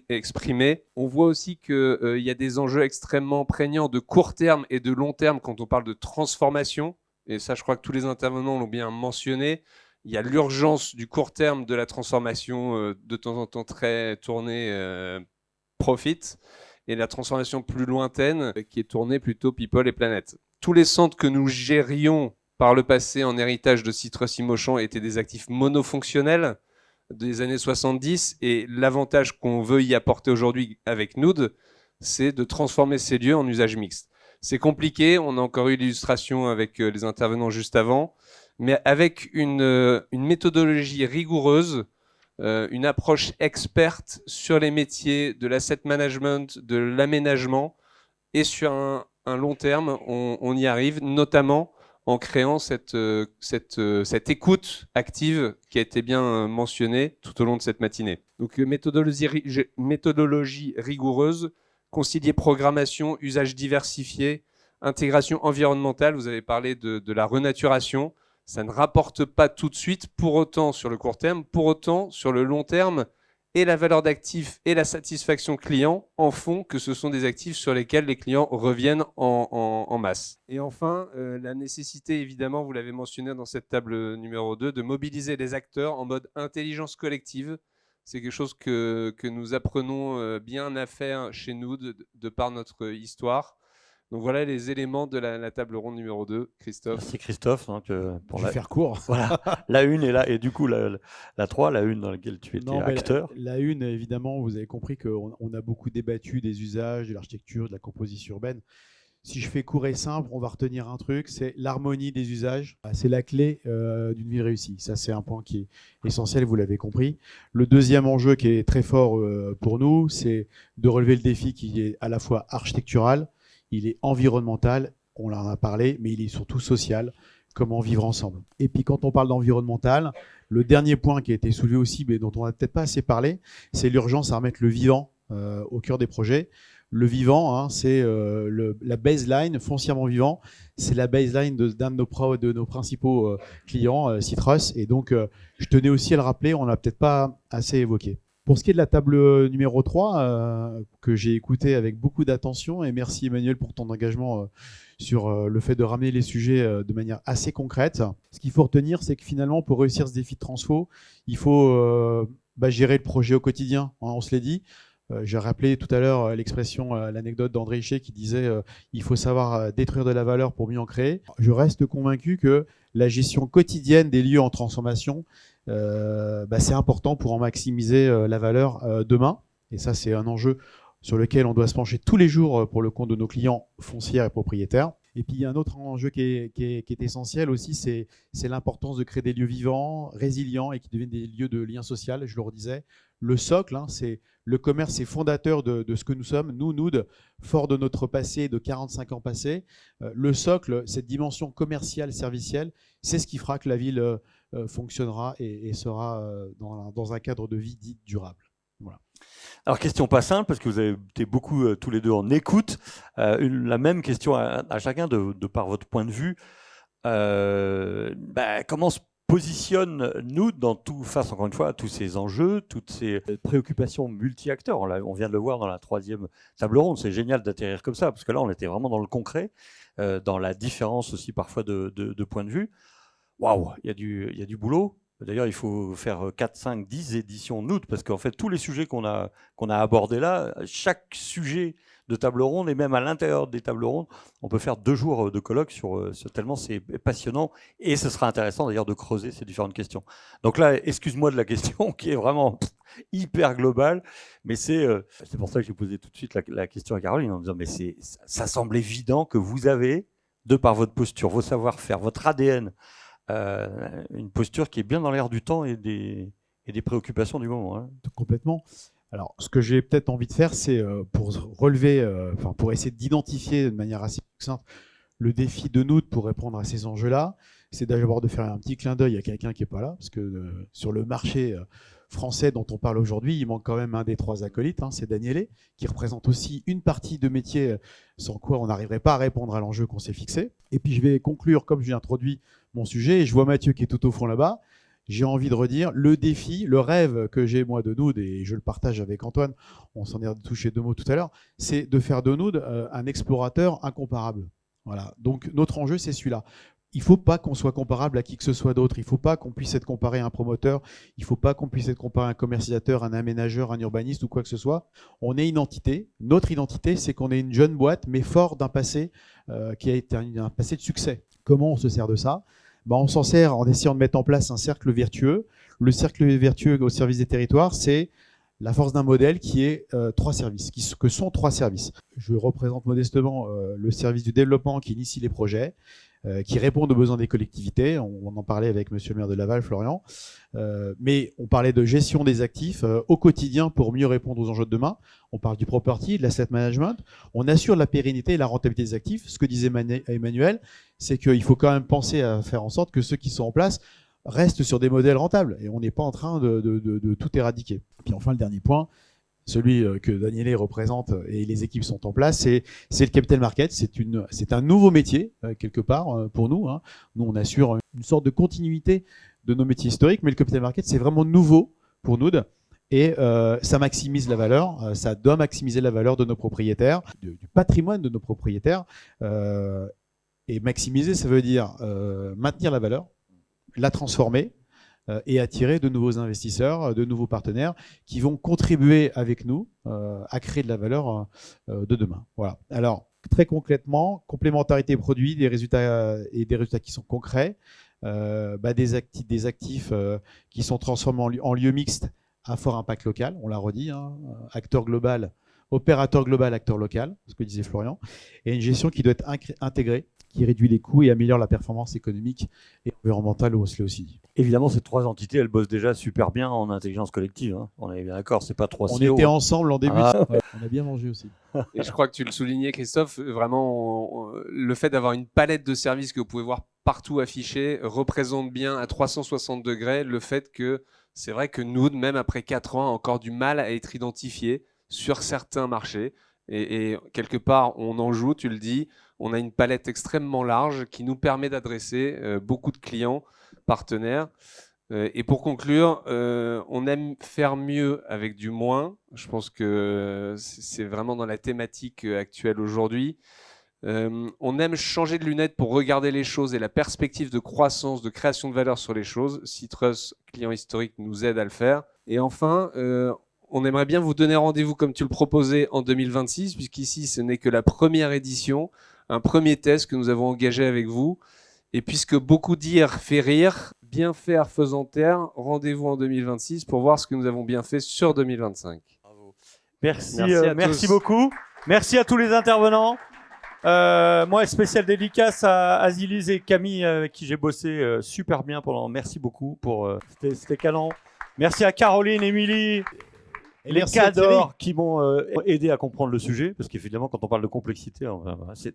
exprimé. On voit aussi qu'il y a des enjeux extrêmement prégnants de court terme et de long terme quand on parle de transformation. Et ça, je crois que tous les intervenants l'ont bien mentionné. Il y a l'urgence du court terme de la transformation de temps en temps très tournée profit, et la transformation plus lointaine qui est tournée plutôt people et planète. Tous les centres que nous gérions par le passé en héritage de Citrus Immochant étaient des actifs monofonctionnels des années 70, et l'avantage qu'on veut y apporter aujourd'hui avec Nood, c'est de transformer ces lieux en usage mixte. C'est compliqué, on a encore eu l'illustration avec les intervenants juste avant, mais avec une méthodologie rigoureuse, une approche experte sur les métiers de l'asset management, de l'aménagement, et sur un long terme, on y arrive, notamment en créant cette écoute active qui a été bien mentionnée tout au long de cette matinée. Donc méthodologie rigoureuse, concilier programmation, usage diversifié, intégration environnementale, vous avez parlé de la renaturation, ça ne rapporte pas tout de suite, pour autant sur le court terme, pour autant sur le long terme, et la valeur d'actifs et la satisfaction client en font que ce sont des actifs sur lesquels les clients reviennent en masse. Et enfin, la nécessité, évidemment, vous l'avez mentionné dans cette table numéro 2, de mobiliser les acteurs en mode intelligence collective. C'est quelque chose que nous apprenons bien à faire chez nous de par notre histoire. Donc voilà les éléments de la table ronde numéro 2. Christophe. Merci Christophe. Pour faire court. Voilà, la une est là, et du coup la 3, la une dans laquelle tu étais acteur. La une, évidemment, vous avez compris qu'on a beaucoup débattu des usages, de l'architecture, de la composition urbaine. Si je fais court et simple, on va retenir un truc, c'est l'harmonie des usages. C'est la clé d'une ville réussie. Ça, c'est un point qui est essentiel, vous l'avez compris. Le deuxième enjeu qui est très fort pour nous, c'est de relever le défi qui est à la fois architectural, il est environnemental, on en a parlé, mais il est surtout social, comment vivre ensemble. Et puis quand on parle d'environnemental, le dernier point qui a été soulevé aussi, mais dont on n'a peut-être pas assez parlé, c'est l'urgence à remettre le vivant au cœur des projets. Le vivant, hein, c'est la baseline, foncièrement vivant, c'est la baseline d'un de nos principaux clients, Citrus. Et donc, je tenais aussi à le rappeler, on ne l'a peut-être pas assez évoqué. Pour ce qui est de la table numéro 3, que j'ai écouté avec beaucoup d'attention, et merci Emmanuel pour ton engagement sur le fait de ramener les sujets de manière assez concrète. Ce qu'il faut retenir, c'est que finalement, pour réussir ce défi de transfo, il faut gérer le projet au quotidien, hein, on se l'est dit. J'ai rappelé tout à l'heure l'expression, l'anecdote d'André Hichet qui disait il faut savoir détruire de la valeur pour mieux en créer. Je reste convaincu que la gestion quotidienne des lieux en transformation, c'est important pour en maximiser la valeur demain. Et ça, c'est un enjeu sur lequel on doit se pencher tous les jours pour le compte de nos clients foncières et propriétaires. Et puis, il y a un autre enjeu qui est essentiel aussi, c'est l'importance de créer des lieux vivants, résilients et qui deviennent des lieux de lien social. Je le redisais, le socle, hein, c'est le commerce, c'est fondateur de ce que nous sommes. Nous, Nood, fort de notre passé, de 45 ans passés, le socle, cette dimension commerciale, servicielle, c'est ce qui fera que la ville fonctionnera et sera dans un cadre de vie dit durable. Voilà. Alors, question pas simple, parce que vous avez été beaucoup tous les deux en écoute. La même question à chacun de par votre point de vue. Comment se positionne Nood dans face, encore une fois, à tous ces enjeux, toutes ces préoccupations multi-acteurs. On vient de le voir dans la 3e table ronde. C'est génial d'atterrir comme ça, parce que là, on était vraiment dans le concret, dans la différence aussi parfois de point de vue. Waouh, il y a du boulot. D'ailleurs, il faut faire 4, 5, 10 éditions Nood, parce qu'en fait, tous les sujets qu'on a abordés là, chaque sujet de table ronde, et même à l'intérieur des tables rondes, on peut faire 2 jours de colloque sur tellement c'est passionnant, et ce sera intéressant d'ailleurs de creuser ces différentes questions. Donc là, excuse-moi de la question qui est vraiment hyper globale, mais c'est pour ça que j'ai posé tout de suite la question à Caroline en disant, mais ça semble évident que vous avez, de par votre posture, vos savoir-faire, votre ADN, une posture qui est bien dans l'air du temps et des préoccupations du moment. Hein. Complètement. Alors, ce que j'ai peut-être envie de faire, c'est pour relever, pour essayer d'identifier de manière assez succincte le défi de Nood pour répondre à ces enjeux-là, c'est d'abord de faire un petit clin d'œil à quelqu'un qui n'est pas là, parce que sur le marché français dont on parle aujourd'hui, il manque quand même un des 3 acolytes, hein, c'est Danielé, qui représente aussi une partie de métier sans quoi on n'arriverait pas à répondre à l'enjeu qu'on s'est fixé. Et puis je vais conclure, comme j'ai introduit mon sujet, et je vois Mathieu qui est tout au fond là-bas, j'ai envie de redire le défi, le rêve que j'ai moi de Nood, et je le partage avec Antoine, on s'en est touché 2 mots tout à l'heure, c'est de faire de Nood un explorateur incomparable. Voilà. Donc notre enjeu, c'est celui-là. Il ne faut pas qu'on soit comparable à qui que ce soit d'autre. Il ne faut pas qu'on puisse être comparé à un promoteur. Il ne faut pas qu'on puisse être comparé à un commercialisateur, un aménageur, un urbaniste ou quoi que ce soit. On est une entité. Notre identité, c'est qu'on est une jeune boîte, mais fort d'un passé qui a été un passé de succès. Comment on se sert de ça ? On s'en sert en essayant de mettre en place un cercle vertueux. Le cercle vertueux au service des territoires, c'est la force d'un modèle qui est 3 services, que sont 3 services. Je représente modestement le service du développement qui initie les projets, qui répondent aux besoins des collectivités. On en parlait avec monsieur le maire de Laval, Florian. Mais on parlait de gestion des actifs au quotidien pour mieux répondre aux enjeux de demain. On parle du property, de l'asset management. On assure la pérennité et la rentabilité des actifs. Ce que disait Emmanuel, c'est qu'il faut quand même penser à faire en sorte que ceux qui sont en place restent sur des modèles rentables. Et on n'est pas en train de tout éradiquer. Et puis enfin, le dernier point, celui que Danielé représente et les équipes sont en place, c'est le capital market. C'est un nouveau métier, quelque part, pour nous. Hein. Nous, on assure une sorte de continuité de nos métiers historiques, mais le capital market, c'est vraiment nouveau pour Nood. Et ça maximise la valeur, ça doit maximiser la valeur de nos propriétaires, du patrimoine de nos propriétaires. Et maximiser, ça veut dire maintenir la valeur, la transformer, et attirer de nouveaux investisseurs, de nouveaux partenaires qui vont contribuer avec nous à créer de la valeur de demain. Voilà. Alors, très concrètement, complémentarité produit, des résultats qui sont concrets, des actifs qui sont transformés en lieu mixte à fort impact local, on l'a redit, hein, acteur global, opérateur global, acteur local, ce que disait Florian, et une gestion qui doit être intégrée, qui réduit les coûts et améliore la performance économique et environnementale, on se l'a aussi dit. Évidemment, ces 3 entités, elles bossent déjà super bien en intelligence collective. Hein. On est bien d'accord, c'est pas 3 On silos. était ensemble en début. Ah. On a bien mangé aussi. Et je crois que tu le soulignais, Christophe, vraiment, le fait d'avoir une palette de services que vous pouvez voir partout affichée représente bien à 360 degrés le fait que c'est vrai que Nood, même après 4 ans, a encore du mal à être identifié sur certains marchés. Et quelque part, on en joue, tu le dis, on a une palette extrêmement large qui nous permet d'adresser beaucoup de clients, partenaires. Et pour conclure, on aime faire mieux avec du moins. Je pense que c'est vraiment dans la thématique actuelle aujourd'hui. On aime changer de lunettes pour regarder les choses et la perspective de croissance, de création de valeur sur les choses. Citrus, client historique, nous aide à le faire. Et enfin, on aimerait bien vous donner rendez-vous comme tu le proposais en 2026, puisqu'ici ce n'est que la première édition, un premier test que nous avons engagé avec vous. Et puisque beaucoup dire fait rire, bien faire faisant taire, rendez-vous en 2026 pour voir ce que nous avons bien fait sur 2025. Bravo. Merci, Merci à tous. beaucoup. Merci à tous les intervenants. Moi, spécial dédicace à Azilis et Camille, avec qui j'ai bossé super bien pendant. Merci beaucoup pour. C'était canon. Merci à Caroline, Émilie. Et Les merci à cadors qui m'ont aidé à comprendre le sujet, parce qu'évidemment, quand on parle de complexité,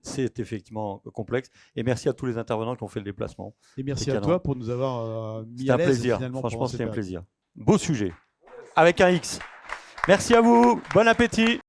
c'est effectivement complexe. Et merci à tous les intervenants qui ont fait le déplacement. Et merci C'est à canon. toi pour nous avoir mis C'était à un l'aise. plaisir. Finalement, Franchement, pendant c'était un cette plaisir. Beau sujet. Avec un X. Merci à vous. Bon appétit.